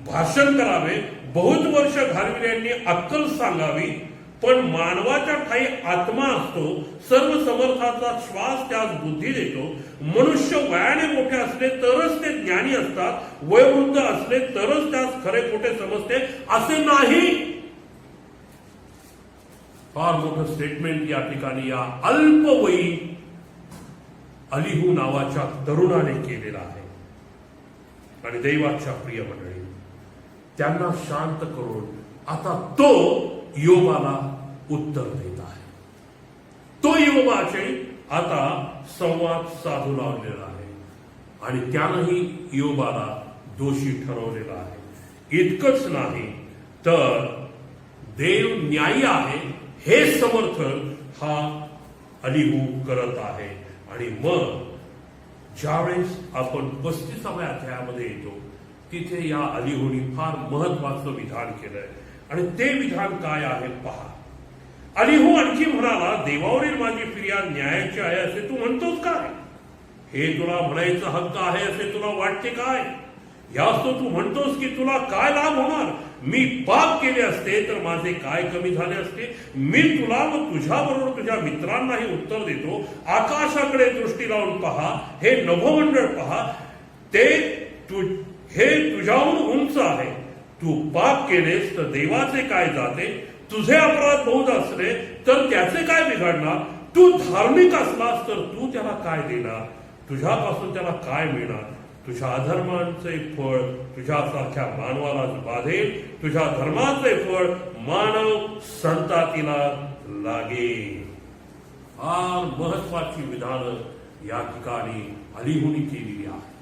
भाषण करावे, बहुत वर्ष घालविल्यांनी अक्कल सांगावी. पण मानवाच्या ठाई आत्मा असतो, सर्व समर्थाचा श्वास त्यास बुद्धी देतो. मनुष्य वयाने मोठे असले तरच ते ज्ञानी असतात, वयोवृद्ध असले तरच त्यास खरे खोटे समजते असे नाही. फार मोठं स्टेटमेंट या ठिकाणी या अल्पवयी अलीहू नावाच्या तरुणाने केलेला आहे. आणि दैवाच्या प्रिय मंडळी, त्यांना शांत करून आता तो योबाला उत्तर देत आहे. तो योबाचे आता संवाद साधू लावलेला आहे आणि त्यानंही योबाला दोषी ठरवलेला आहे. इतकंच नाही तर देव न्यायी आहे हे समर्थन हा अलीहू करत आहे. आणि मग ज्यावेळेस आपण 35व्या अध्यायामध्ये येतो तिथे या अलीहूनी फार महत्वाचं विधान केलंय. आणि ते विधान काय आहे पहा. अलीहू आणखी म्हणाला, देवावरील माझी फिर्याद न्यायाची आहे असे तू म्हणतोस काय? हे तुला म्हणायचा हक्क आहे असे तुला वाटते काय? याच तो तू म्हणतोस की तुला काय लाभ होणार? मी पाप केले असते तर माझे काय कमी झाले असते? मी तुला व तुझ्याबरोबर तुझ्या मित्रांनाही उत्तर देतो. आकाशाकडे दृष्टी लावून पहा, हे नभोमंडळ पहा, हे तुझ्याहून उंच आहे. तू पाप केलेस तर देवाचे काय जाते? तुझे अपराध बहुत असले तर त्याचे काय बिघडणार? तू धार्मिक असलास तर तू त्याला काय देणार? तुझ्यापासून त्याला काय मिळणार? तुझ्या अधर्मांचे फळ तुझ्यासारख्या मानवालाच बाधेल. तुझ्या धर्माचे फळ मानव संततीला लागेल. फार महत्वाची विधानं या ठिकाणी अलीहुनी केलेली आहे.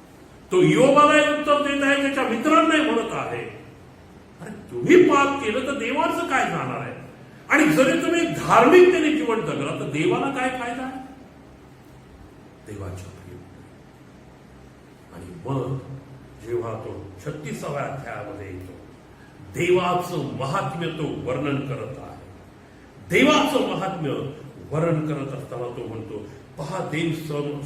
तो इयोबालाही उत्तर देत आहे, त्याच्या मित्रांनाही म्हणत आहे, अरे तुम्ही पाप केलं तर देवाचं काय जाणार आहे? आणि जरी तुम्ही धार्मिकतेने जीवन जगला तर देवाला काय फायदा आहे? देवाच्या प्रिय. आणि मग जेव्हा तो 36व्या अध्यायामध्ये येतो, देवाचं महात्म्य तो वर्णन करत आहे. देवाचं महात्म्य वर्णन करत असताना तो म्हणतो, पहा देव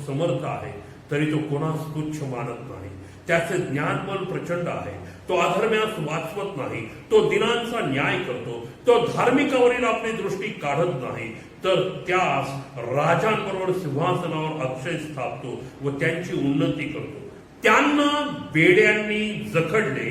समर्थ आहे तरी तो कोणास तुच्छ मानत नाही. त्याचे ज्ञानबल प्रचंड आहे. तो अधर्म्यास वाचवत नाही. तो दिनांचा न्याय करतो. तो धार्मिकावरील आपली दृष्टी काढत नाही, तर त्यास राजांबरोबर सिंहासनावर अक्षय स्थापतो व त्यांची उन्नती करतो. त्यांना बेड्यांनी जखडले,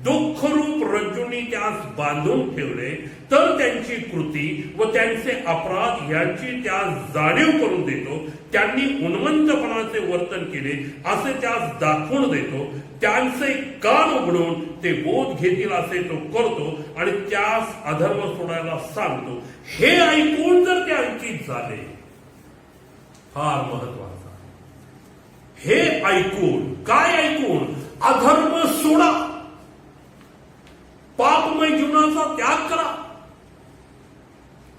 दुःखरूप रज्जूंनी त्यास बांधून ठेवले, तर त्यांची कृती व त्यांचे अपराध यांची त्यास जाणीव करून देतो. त्यांनी उन्मंतपणाचे वर्तन केले असे त्यास दाखवून देतो. त्यांचे कान उघडून ते बोध घेतील असे तो करतो आणि त्यास अधर्म सोडायला सांगतो. हे ऐकून जर ते अंकित झाले, फार महत्वाचं आहे. हे ऐकून, काय ऐकून? अधर्म सोडा, पापमय जीवनाचा त्याग करा.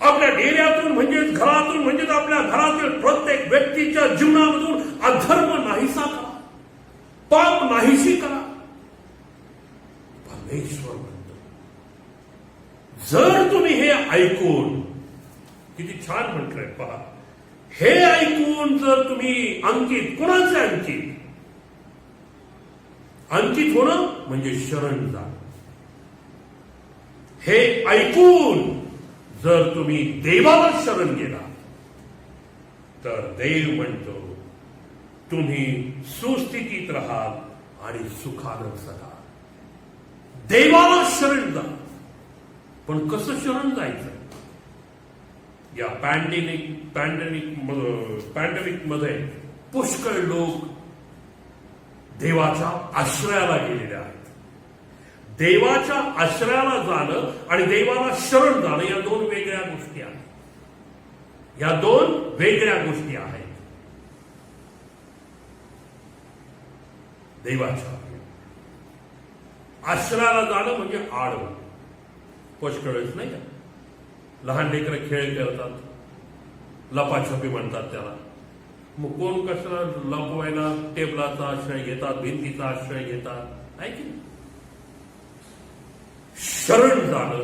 आपल्या डेऱ्यातून म्हणजेच घरातून म्हणजेच आपल्या घरातील प्रत्येक व्यक्तीच्या जीवनामधून अधर्म नाहीसा करा, पाप नाहीशी करा. परमेश्वर म्हणतो, जर तुम्ही हे ऐकून, किती छान म्हटलंय पहा, हे ऐकून जर तुम्ही अंकित, कोणाचे अंकित? अंकित होणं म्हणजे शरण जा. हे ऐकून जर तुम्ही देवाला शरण गेला तर देव म्हणतो तुम्ही सुस्थितीत राहाल आणि सुखानं जगा. देवाला शरण जा. पण कसं शरण जायचं? या पॅन्डेमिक मध्ये पुष्कळ लोक देवाच्या आश्रयाला गेलेले आहेत. देवाच्या आश्रयाला जाणं आणि देवाला शरण जाणं या दोन वेगळ्या गोष्टी आहेत. या दोन वेगळ्या गोष्टी आहेत. देवाच्या आश्रयाला जाणं म्हणजे आडवं, पुष्कळच नाही का? लहान लेकरं खेळ खेळतात, लपाछपी म्हणतात त्याला. मग कोण कशाला लपवायला टेबलाचा आश्रय घेतात, भिंतीचा आश्रय घेतात, आहे की नाही? शरण जाणं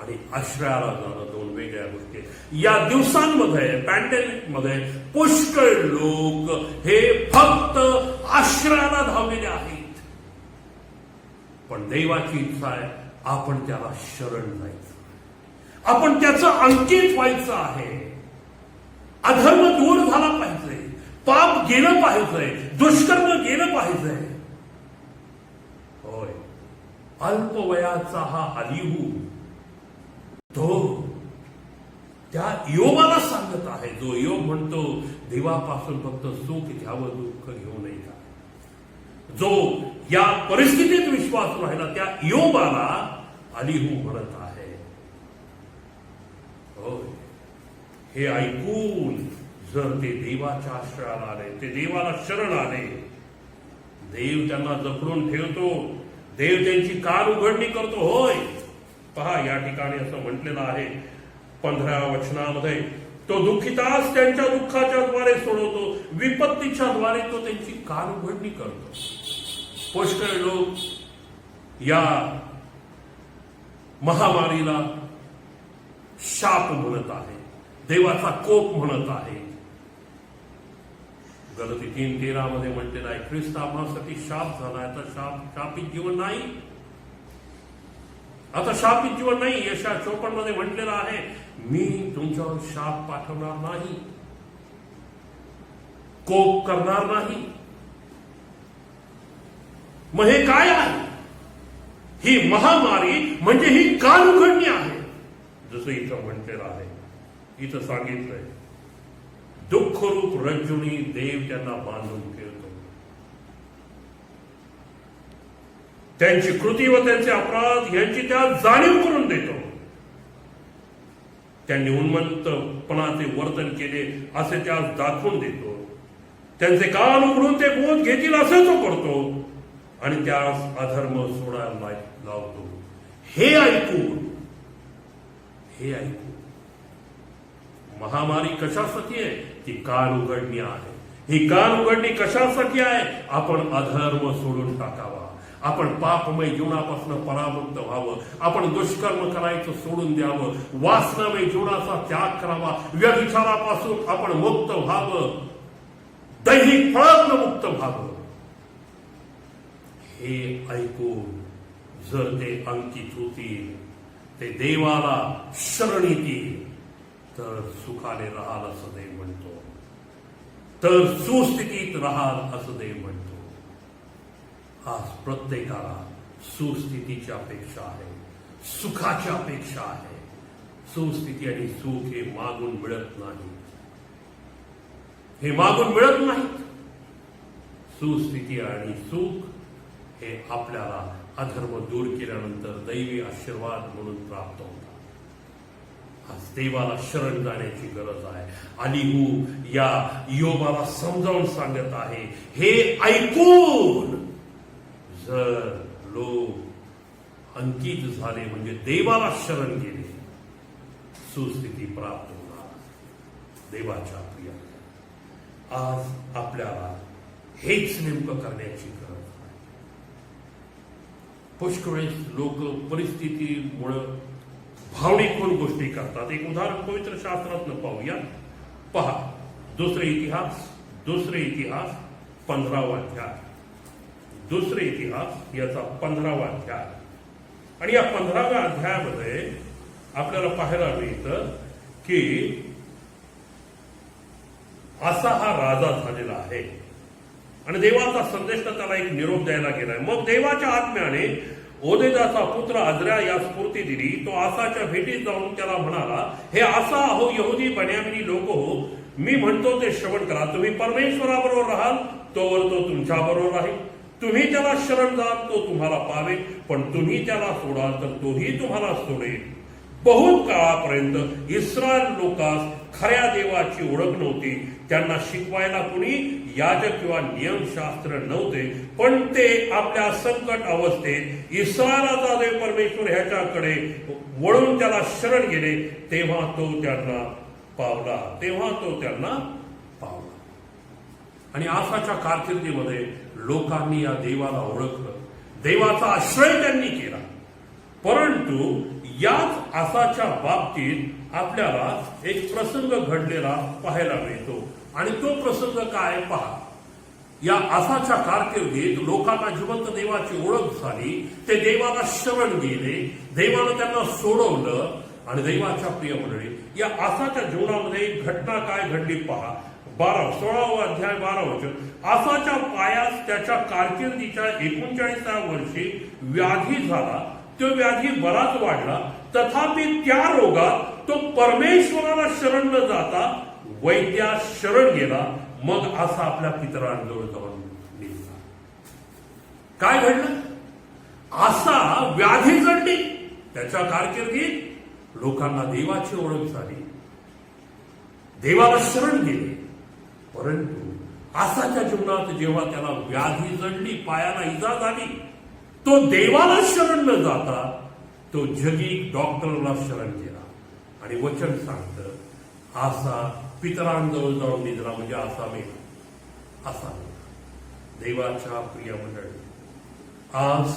आणि आश्रयाला जाणं दोन वेगळ्या गोष्टी. या दिवसांमध्ये, पॅन्डेमिक मध्ये पुष्कळ लोक हे फक्त आश्रयाला धावलेले आहेत. पण देवाची इच्छा आहे आपण त्याला शरण जायचं, आपण त्याचं अंकित व्हायचं आहे. अधर्म दूर झाला पाहिजे, पाप गेलं पाहिजे, दुष्कर्म गेलं पाहिजे. होय, अल्पवयाचा हा अलीहू तो त्या इयोबाला सांगत आहे, जो इयोब म्हणतो देवापासून फक्त सुख घ्यावं, दुःख घेऊ नये का. जो या परिस्थितीत विश्वास राहिला त्या इयोबाला अलीहू म्हणत आहे. होय, हे ऐकून जर ते देवाच्या आश्रयाला आले, ते देवाला शरण आले, देव त्यांना जपडून ठेवतो. देव त्यांची कान उघडणी करतो. होय, पहा या ठिकाणी असं म्हटलेलं आहे 15व्या वचनामध्ये, तो दुःखितास त्यांच्या दुःखाच्या द्वारे सोडवतो, विपत्तीच्या द्वारे तो त्यांची कान उघडणी करतो. पुष्कळ लोक या महामारीला शाप म्हणत आहे, देवाचा कोप म्हणत आहे. गलती 3:13 मध्ये म्हटलेलं आहे, ख्रिस्त आम्हासाठी शाप झालाय. आता शापित जीवन नाही, आता शापित जीवन नाही. यशा 54 मध्ये म्हटलेलं आहे, मी तुमच्यावर शाप पाठवणार नाही, कोप करणार नाही. मग हे काय आहे? ही महामारी म्हणजे ही कान उघडणी आहे. जसं इथं म्हटलेलं आहे, इथं सांगितलंय, दुःखरूप रज्जुनी देव त्यांना बांधून ठेवतो. त्यांची कृती व त्यांचे अपराध यांची त्या जाणीव करून देतो. त्यांनी उन्मत्तपणाचे वर्तन केले असे त्यास दाखवून देतो. त्यांचे कान उघडून ते बोध घेतील असे तो करतो आणि त्यास अधर्म सोडायला लावतो. हे ऐकून महामारी कशासाठी आहे? ती कान उघडणी आहे. ही कान उघडणी कशासाठी आहे? आपण अधर्म सोडून टाकावा, आपण पापमय जीवनापासून परामुक्त व्हावं, आपण दुष्कर्म करायचं सोडून द्यावं, वासनामय जीवनाचा त्याग करावा, व्यभिचारापासून आपण मुक्त व्हावं, दैहिक फळातनं मुक्त व्हावं. हे ऐकून जर ते अंकित होतील, ते देवाला शरण येतील, तर सुखाने राहाल असं देव म्हणतो, तर सुस्थितीत राहाल असं देव म्हणतो. आज प्रत्येकाला सुस्थितीची अपेक्षा आहे, सुखाची अपेक्षा आहे. सुस्थिती आणि सुख हे मागून मिळत नाही, हे मागून मिळत नाहीत. सुस्थिती आणि सुख हे आपल्याला अधर्म दूर केल्यानंतर दैवी आशीर्वाद म्हणून प्राप्त होतात. आज देवाला शरण जाण्याची गरज आहे. अलीहू या योबाला समजावून सांगत आहे, हे ऐकून जर लोक अंकित झाले म्हणजे देवाला शरण गेले, सुस्थिती प्राप्त होणार. देवाच्या प्रिय, आज आपल्याला हेच नेमकं करण्याची गरज आहे. पुष्कळ वेळेस लोक परिस्थितीमुळं भावनिक होऊन गोष्टी करतात. एक उदाहरण पवित्र शास्त्रातनं पाहूया. पहा, दुसरे इतिहास 15वा अध्याय, दुसरे इतिहास याचा 15वा अध्याय. आणि या 15व्या अध्यायामध्ये आपल्याला पाहायला मिळतं की असा हा राजा झालेला आहे आणि देवाचा संदेश त्याला एक निरोप द्यायला गेलाय. मग देवाच्या आत्म्याने ओदेदाचा पुत्र अजऱ्या यास स्फूर्ती दिली. तो आसाच्या भेटीत जाऊन त्याला म्हणाला, हे आसा हो, यहुदी बन्यामिनी लोक हो, मी म्हणतो ते श्रवण करा. तुम्ही परमेश्वराबरोबर राहाल तोवर तो तुमच्या बरोबर राहील. तुम्ही त्याला शरण जाल तो तुम्हाला पावेल, पण तुम्ही त्याला सोडाल तर तोही तुम्हाला सोडेल. बहुत काळापर्यंत इस्रायल लोकांस खऱ्या देवाची ओळख नव्हती. त्यांना शिकवायला कुणी याजक किंवा नियमशास्त्र नव्हते, पण ते आपल्या संकट अवस्थेत इस्रायलाचा देव परमेश्वर ह्याच्याकडे वळून त्याला शरण गेले. तेव्हा तो त्यांना पावला. आणि आसाच्या कारकिर्दीमध्ये लोकांनी या देवाला ओळखलं, देवाचा आश्रय त्यांनी केला. परंतु याच आसाच्या बाबतीत आपल्याला एक प्रसंग घडलेला पाहायला मिळतो. आणि तो प्रसंग काय पहा. या आसाच्या कारकिर्दीत लोकांना जिवंत देवाची ओळख झाली. ते देवाला शरण गेले, देवानं त्यांना सोडवलं. आणि देवाच्या प्रिय मंडळी, या आसाच्या जीवनामध्ये एक घटना काय घडली पहा. 16वा अध्याय 12 वचन. आसाच्या पायास त्याच्या कारकिर्दीच्या 39व्या वर्षी व्याधी झाला. तो व्याधी बराच वाढला, तथापि त्या रोगात तो परमेश्वराला शरण न जाता वैद्यास शरण गेला. मग असा आपल्या पितरांजवळ जाऊन निघाला. काय घडलं? असा व्याधी जडली. त्याच्या कारकिर्दीत लोकांना देवाची ओळख झाली, देवाला शरण गेले. परंतु आसाच्या जीवनात जेव्हा त्याला व्याधी जडली, पायाला इजा झाली, तो देवाला शरण न जाता तो जगी डॉक्टरला शरण गेला. आणि वचन सांगतं, आसा पितरांजवळ जाऊन निधला, म्हणजे असा मेला. देवाच्या प्रिय मंडळी, आज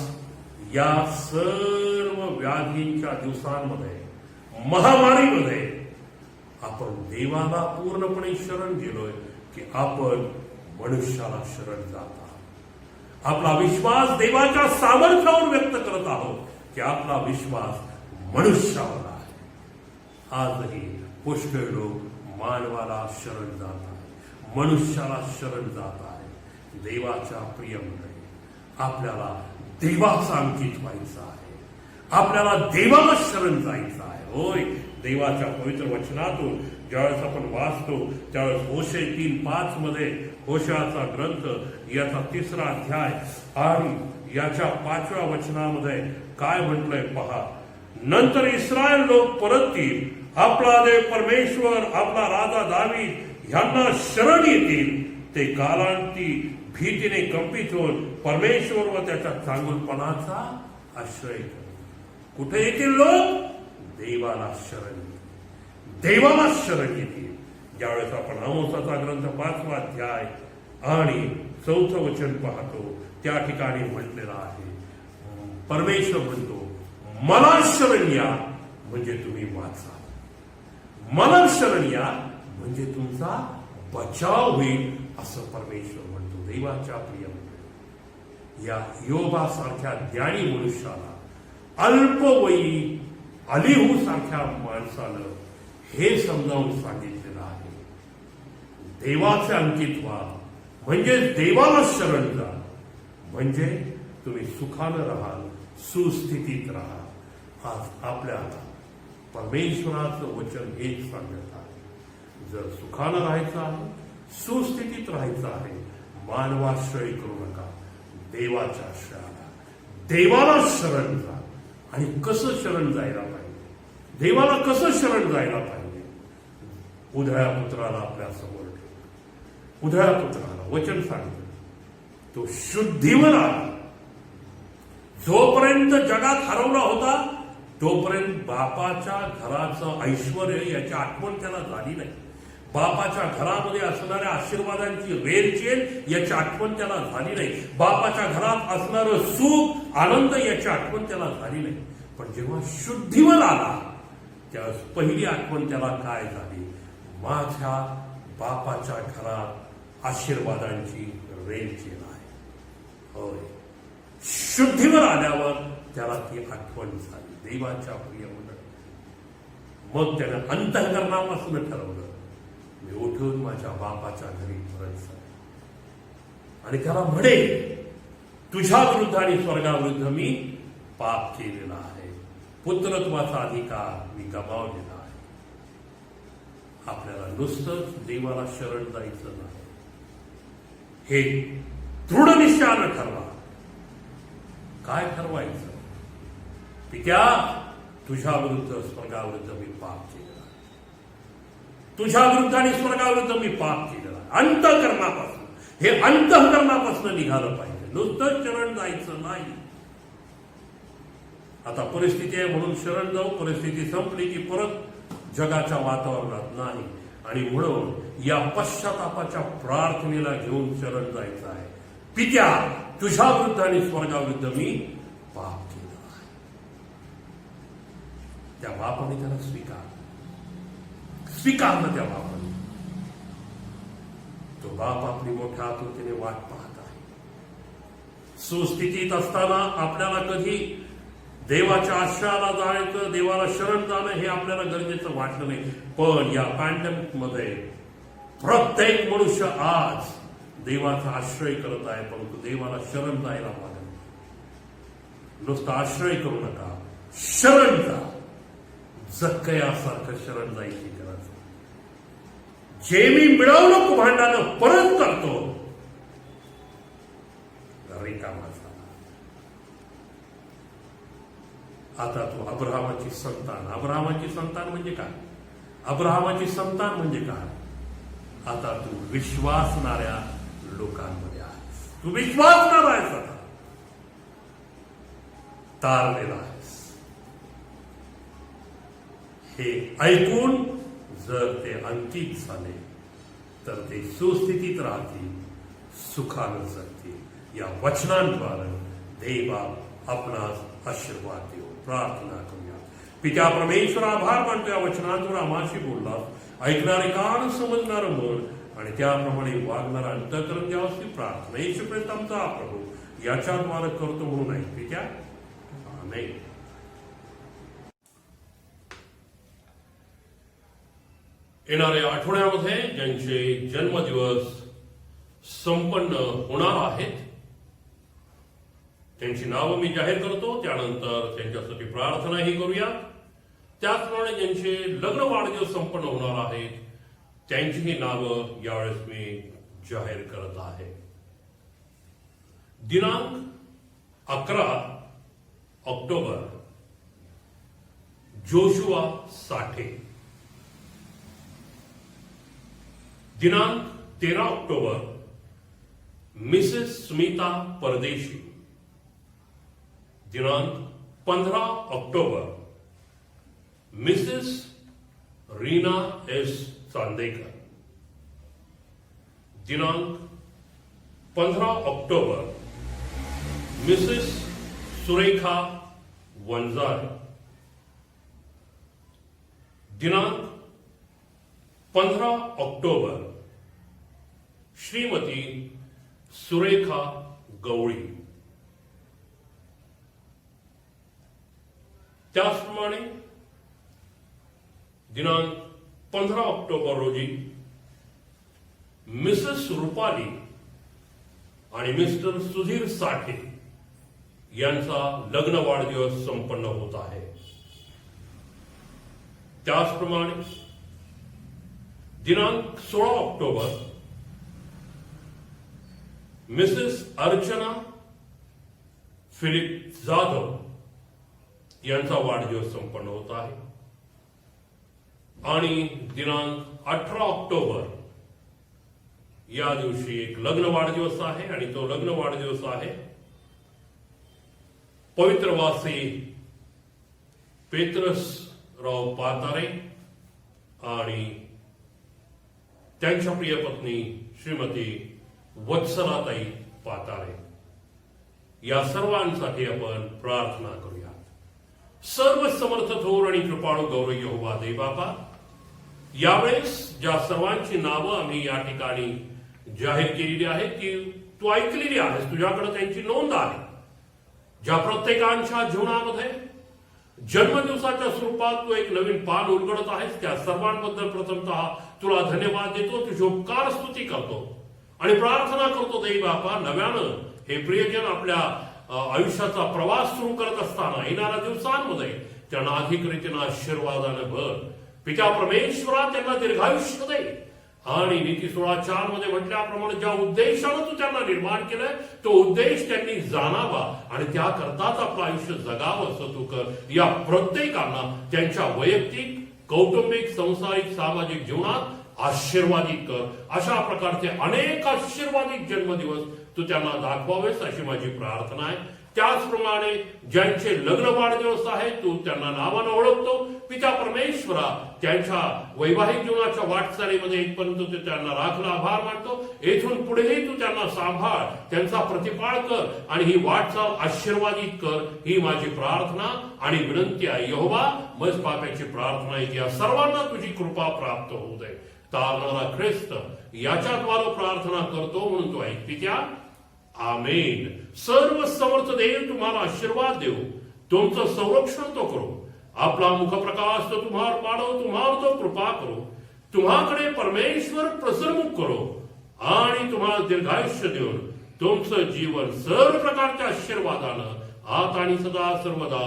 या सर्व व्याधींच्या दिवसांमध्ये, महामारीमध्ये आपण देवाला पूर्णपणे शरण गेलोय की आपण मनुष्याला शरण जात आहात. आपला विश्वास देवाच्या सामर्थ्यावर व्यक्त करत आहोत की आपला विश्वास मनुष्यावर आहे. आजही पुष्कळ लोक मानवाला शरण जात आहे, मनुष्याला शरण जात आहे. देवाच्या प्रिय मंडळी, आपल्याला देवाचा अंकित व्हायचं आहे, आपल्याला देवाला शरण जायचं आहे. होय, देवाच्या पवित्र वचनातून ज्यावेळेस आपण वाचतो त्यावेळेस होशे 3:5 मध्ये होशाचा ग्रंथ याचा 3रा अध्याय आणि याच्या 5व्या वचनामध्ये काय म्हटलंय पहा. नंतर इस्रायल लोक परततील, आपला देव परमेश्वर, आपला राजा दावीद ह्यांना शरण येतील. ते कालांती भीतीने कंपित होऊन परमेश्वर व त्याच्या चांगुलपणाचा आश्रय करतील. कुठे येतील लोक? देवाला शरण येतील, देवाला शरण येतील. ज्यावेळेस आपण आमोसाचा ग्रंथ 5वा अध्याय आणि 4थं वचन पाहतो, त्या ठिकाणी म्हटलेलं आहे, परमेश्वर म्हणतो, मला शरण या म्हणजे तुम्ही वाचा, मला शरण या म्हणजे तुमचा बचाव होईल, असं परमेश्वर म्हणतो. देवाच्या प्रिय मंडळी, या योबासारख्या ज्ञानी मनुष्याला, अल्पवयी अलिहू सारख्या माणसानं हे समजावून सांगितलेलं आहे, देवाचे अंकित व्हा म्हणजे देवाला शरण जा, म्हणजे तुम्ही सुखानं राहाल, सुस्थितीत राहा. आज आपल्याला परमेश्वराचं वचन हेच सांगत आहे, जर सुखानं राहायचं आहे, सुस्थितीत राहायचं आहे, मानवाश्रय करू नका, देवाच्या आश्रयाला, देवाला शरण जा. आणि कसं शरण जायला पाहिजे, देवाला कसं शरण जायला पाहिजे? उधळ्या पुत्राला आपल्या समोर ठेव. उधळ्या पुत्राला वचन सांगतो, तो शुद्धीवर आला. जोपर्यंत जगात हरवला होता तोपर्यंत बापाच्या घराचं ऐश्वर याची आठवण त्याला झाली नाही. बापाच्या घरामध्ये असणाऱ्या आशीर्वादांची रेलचेल याची आठवण त्याला झाली नाही. बापाच्या घरात असणारं सुख आनंद याची आठवण त्याला झाली नाही. पण जेव्हा शुद्धीवर आला त्यावेळेस पहिली आठवण त्याला काय झाली? माझ्या बापाच्या घरात आशीर्वादांची रेलचेल आहे. होय, शुद्धीवर आल्यावर त्याला ती आठवण झाली. देवाच्या प्रिय मंडळी, मग त्यानं अंतःकरणापासून ठरवलं, मी उठून माझ्या बापाच्या घरी परत जाईन आणि त्याला म्हणे, तुझ्या विरुद्ध आणि स्वर्गाविरुद्ध मी पाप केलेला आहे, पुत्रत्वाचा अधिकार मी गमावलेला आहे. आपल्याला नुसतंच देवाला शरण जायचं नाही, हे दृढ निश्चयानं ठरवा. काय ठरवायचं? पित्या, तुझ्या विरुद्ध स्वर्गाविरुद्ध मी पाप केलेला आहे, तुझ्या विरुद्ध आणि स्वर्गाविरुद्ध मी पाप केलेला आहे. अंतःकरणापासून, हे अंतःकरणापासून निघालं पाहिजे, नुसतं शरण जायचं नाही. आता परिस्थिती आहे म्हणून शरण जाऊ, परिस्थिती संपली की परत जगाच्या वातावरणात नाही. आणि म्हणून या पश्चातापाच्या प्रार्थनेला घेऊन शरण जायचं आहे. पित्या, तुझ्या विरुद्ध आणि स्वर्गाविरुद्ध मी पाप केलं आहे. त्या बापाने त्याला स्वीकारलं त्या बापाने. तो बाप आपली मोठ्या आतुरतेने वाट पाहत आहे. सुस्थितीत असताना आपल्याला कधी देवाच्या आश्रयाला जायचं, देवाला शरण जाणं हे आपल्याला गरजेचं वाटलं नाही. पण या पॅन्डेमिक मध्ये प्रत्येक मनुष्य आज देवाचा आश्रय करत आहे, परंतु देवाला शरण जायला पाहिजे. नुसतं आश्रय करू नका, शरण जा. जक्कयासारखं शरण जायची गरज. जे मी मिळवलं कुभांडानं परत करतो, रिकामा झाला. आता तू अब्राहमाची संतान. अब्राहमाची संतान म्हणजे काय? अब्राहमाची संतान म्हणजे काय? आता तू विश्वासणाऱ्या लोकांमध्ये आहेस. तू विश्वासणार आहेस, आता तारलेला आहेस. हे ऐकून जर ते अंकित झाले तर ते सुस्थितीत राहतील, सुखानं जगतील. या वचनांद्वारे देवा आपणास आशीर्वाद देऊ. प्रार्थना करूया. पित्या परमेश्वर, आभार मानतो या वचनांद्वारे आम्हाशी बोलला. ऐकणारे कान, समजणारं मन आणि त्याप्रमाणे वागणारा अंतःकरण द्यावं ही प्रार्थना येशूपर्यंत आमचा हा प्रभू याच्याद्वारे करतो म्हणून ऐकते त्या आमेन. येणाऱ्या आठवड्यामध्ये ज्यांचे जन्मदिवस संपन्न होणार आहेत त्यांची नावं मी जाहीर करतो. त्यानंतर त्यांच्यासाठी प्रार्थनाही करूया. त्याचप्रमाणे ज्यांचे लग्न वाढदिवस संपन्न होणार आहेत त्यांचीही नावं यावेळेस मी जाहीर करत आहे. दिनांक 11 ऑक्टोबर जोशुआ साठे. दिनांक 13 ऑक्टोबर मिसेस स्मिता परदेशी. दिनांक 15 October Mrs Reena S Chandekar. दिनांक 15 ऑक्टोबर मिसेस सुरेखा वंजारी. दिनांक 15 ऑक्टोबर श्रीमती सुरेखा गवळी. त्याचप्रमाणे दिनांक 15 ऑक्टोबर रोजी मिसेस रुपाली आणि मिस्टर सुधीर साठे यांचा लग्न वाढदिवस संपन्न होत आहे. त्याचप्रमाणे दिनांक 16 October Mrs Archana Philip Jadhav यांचा वाढदिवस संपन्न होत आहे. आणि दिनांक 18 ऑक्टोबर या दिवशी एक लग्न वाढदिवस आहे आणि तो लग्न वाढदिवस आहे पवित्रवासी पेत्रसराव पातारे आणि त्यांच्या प्रिय पत्नी श्रीमती वत्सलाताई पातारे. या सर्वांसाठी आपण प्रार्थना करूया. सर्व समर्थ थोर आणि कृपाळू गौरव यहोवा देवबापा, यावेळेस ज्या सर्वांची नावं आम्ही या ठिकाणी जाहीर केलेली आहेत ती तू ऐकलेली आहेस, तुझ्याकडे त्यांची नोंद आहे. ज्या प्रत्येकांच्या जीवनामध्ये जन्मदिवसाच्या स्वरूपात तू एक नवीन पान उलगडत आहेस त्या सर्वांबद्दल प्रथमतः तुला धन्यवाद देतो, तुझी उपकार स्तुती करतो आणि प्रार्थना करतो देवबापा, नव्यानं हे प्रियजन आपल्या आयुष्याचा प्रवास सुरू करत असताना येणाऱ्या दिवसांमध्ये त्यांना अधिक रीतीनं आशीर्वादानं भर. पिता परमेश्वरा त्यांना दीर्घायुष्य दे आणि नीती 16:4 मध्ये म्हटल्याप्रमाणे ज्या उद्देशानं तू त्यांना निर्माण केलंय तो उद्देश त्यांनी जाणावा आणि त्याकरताच आपलं आयुष्य जगावं असं तू कर. या प्रत्येकांना त्यांच्या वैयक्तिक, कौटुंबिक, सांसारिक, सामाजिक जीवनात आशीर्वादित कर. अशा प्रकारचे अनेक आशीर्वादित जन्मदिवस तू त्यांना दाखवावेस अशी माझी प्रार्थना आहे. त्याचप्रमाणे ज्यांचे लग्न वाढदिवस आहे तू त्यांना नावानं ओळखतो. पिता परमेश्वरा त्यांच्या वैवाहिक जीवनाच्या वाटचालीमध्ये इथपर्यंत तू त्यांना राखला आभार मानतो. येथून पुढेही तू त्यांना सांभाळ, त्यांचा प्रतिपाळ कर आणि ही वाटचाल आशीर्वादित कर ही माझी प्रार्थना आणि विनंती आहे. यहोवा मज पाप्याची प्रार्थना आहे की या सर्वांना तुझी कृपा प्राप्त होऊ दे. तारणारा ख्रिस्त याच्याद्वारे प्रार्थना करतो म्हणून तो ऐकते त्या आमेन. सर्व समर्थ देव तुम्हाला आशीर्वाद देऊ, तुमचं संरक्षण तो करो, आपला मुखप्रकाश तो तुम्हावर पाडो, तुम्हावर तो कृपा करो, तुम्हाकडे परमेश्वर प्रसन्नमुख करो आणि तुम्हाला दीर्घायुष्य देऊन तुमचं जीवन सर्व प्रकारच्या आशीर्वादानं आत आणि सदा सर्वदा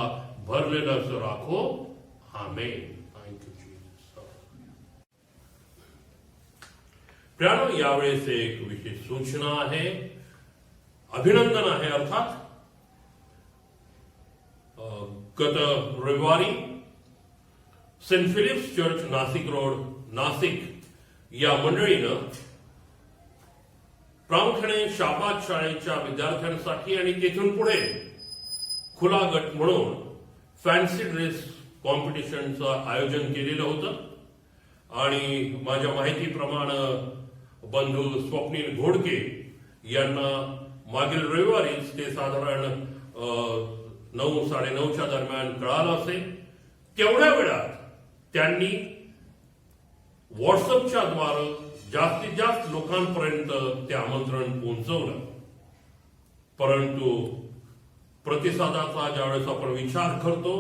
भरलेलं असं राखो. आमेन. प्रियानो, यावेळेस एक विशेष सूचना आहे, अभिनंदन आहे. अर्थात गत रविवारी Saint Philip's church Nashik road Nashik या मंडळीनं प्रामुख्याने शाबाद शाळेच्या विद्यार्थ्यांसाठी आणि तेथून पुढे खुला गट म्हणून फॅन्सी ड्रेस कॉम्पिटिशनचं आयोजन केलेलं होतं आणि माझ्या माहितीप्रमाणे बंधू स्वप्नील घोडके यांना मागील रविवारीच ते साधारण 9-9:30 दरम्यान कळालं असेल. तेवढ्या वेळात त्यांनी व्हॉट्सअपच्या द्वारे जास्तीत जास्त लोकांपर्यंत ते आमंत्रण पोहोचवलं. परंतु प्रतिसादाचा ज्यावेळेस आपण विचार करतो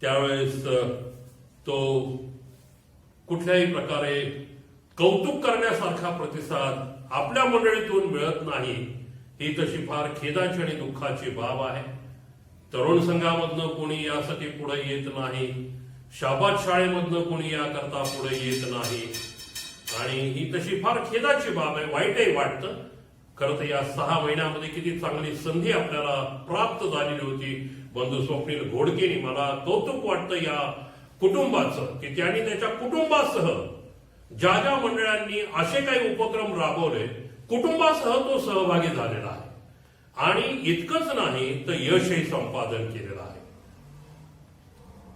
त्यावेळेस तो कुठल्याही प्रकारे कौतुक करण्यासारखा प्रतिसाद आपल्या मंडळीतून मिळत नाही. ही तशी फार खेदाची आणि दुःखाची बाब आहे. तरुण संघामधनं कोणी यासाठी पुढे येत नाही, शाबाद शाळेमधनं कोणी याकरता पुढे येत नाही आणि ही तशी फार खेदाची बाब आहे. वाईटही वाटतं. खरं तर या 6 महिन्यामध्ये किती चांगली संधी आपल्याला प्राप्त झालेली होती. बंधू स्वप्नील घोडकेनी मला कौतुक वाटतं या कुटुंबाचं की त्यांनी त्याच्या कुटुंबासह ज्या ज्या मंडळांनी असे काही उपक्रम राबवले कुटुंबासह तो सहभागी झालेला आहे आणि इतकंच नाही तर यशही संपादन केलेलं आहे.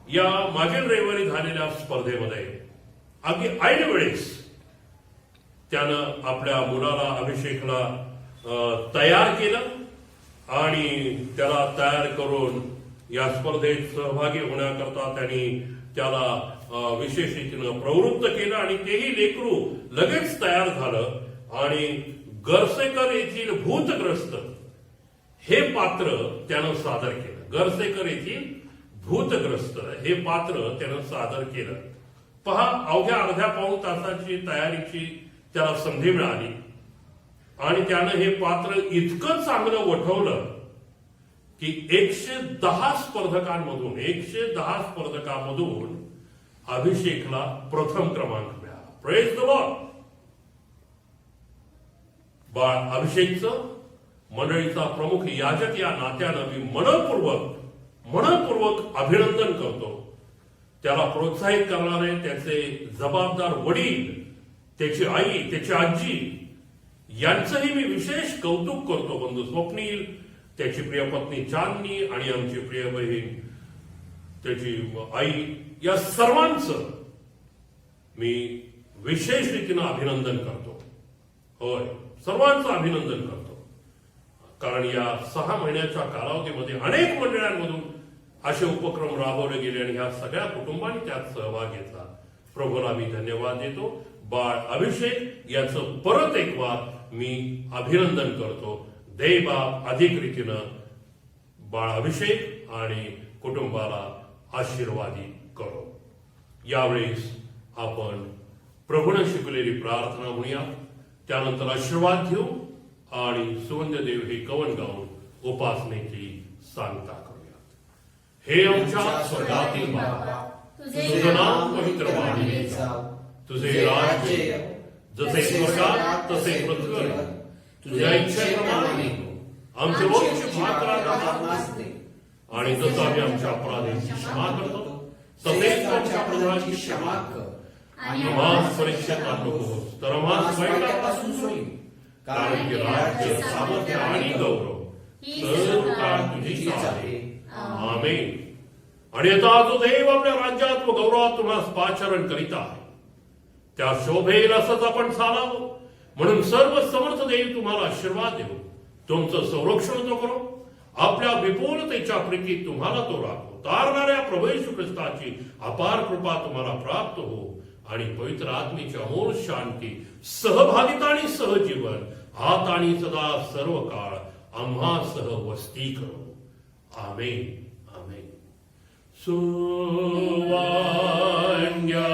या मागील रविवारी झालेल्या स्पर्धेमध्ये अगदी ऐन वेळेस त्यानं आपल्या मुलाला अभिषेकला तयार केलं आणि त्याला तयार करून या स्पर्धेत सहभागी होण्याकरता त्यांनी त्याला विशेष रीतीनं प्रवृत्त केलं आणि तेही लेकरू लगेच तयार झालं आणि गरसेकर येथील भूतग्रस्त हे पात्र त्यानं सादर केलं. गरसेकर येथील भूतग्रस्त हे पात्र त्यानं सादर केलं. पहा, अवघ्या अर्ध्या पाऊण तासाची तयारीची त्याला संधी मिळाली आणि त्यानं हे पात्र इतकं चांगलं वठवलं की 110 स्पर्धकांमधून अभिषेकला प्रथम क्रमांक मिळाला. Praise the Lord. बाळ अभिषेकचं मंडळीचा प्रमुख याजक या नात्यानं मी मनपूर्वक अभिनंदन करतो. त्याला प्रोत्साहित करणारे त्याचे जबाबदार वडील, त्याची आई, त्याची आजी यांचंही मी विशेष कौतुक करतो. बंधू स्वप्नील, त्याची प्रिय पत्नी चांदनी आणि आमची प्रिय बहीण त्याची आई, या सर्वांचं मी विशेष रीतीनं अभिनंदन करतो. होय, सर्वांचं अभिनंदन करतो. कारण या 6 महिन्याच्या कालावधीमध्ये अनेक मंडळांमधून असे उपक्रम राबवले गेले आणि ह्या सगळ्या कुटुंबांनी त्यात सहभाग घेतला. प्रभूला मी धन्यवाद देतो. बाळ अभिषेक याचं परत एक वार मी अभिनंदन करतो. देवबाप अधिक रीतीनं बाळ अभिषेक आणि कुटुंबाला आशीर्वादी करो. यावेळेस आपण प्रभूने शिकवलेली प्रार्थना म्हणूया, त्यानंतर आशीर्वाद घेऊ आणि सुवंद्यदेव हे कवन गाऊन उपासनेची सांगता करूया. हे आमच्या स्वर्गातील बाबा, तुझे नाम पवित्र मानले जाओ, तुझे राज्य जसे स्वर्गात तसे पृथ्वीवर तुझ्या इच्छेप्रमाणे आमचे रोजचे भाकर आज दे आणि जसं आम्ही आमच्या अपराधांची क्षमा करतो तसेच आमच्या अपराधांची क्षमा कर आणि आम्हाला परीक्षेत आणू नकोस तर आम्हाला वाईटापासून सोडव, कारण की राज्य, सामर्थ्य आणि गौरव सर्व काळ तुझीच आहे. आमेन. आणि आता जो देव आपल्या राज्यात व गौरवात तुम्हाला पाचारण करीत आहे त्या शोभेल असंच आपण चालावं म्हणून सर्व समर्थ देव तुम्हाला आशीर्वाद देऊ, तुमचं संरक्षण तो करो, आपल्या विपुलतेच्या प्रीतीत तुम्हाला तो राखो. तारणाऱ्या प्रभू येशू ख्रिस्ताची अपार कृपा तुम्हाला प्राप्त हो आणि पवित्र आत्मेची अमोल शांती, सहभागिता आणि सहजीवन आत आणि सदा सर्व काळ आम्हा सह वस्ती करो. आमेन. आमेन. सुवान्या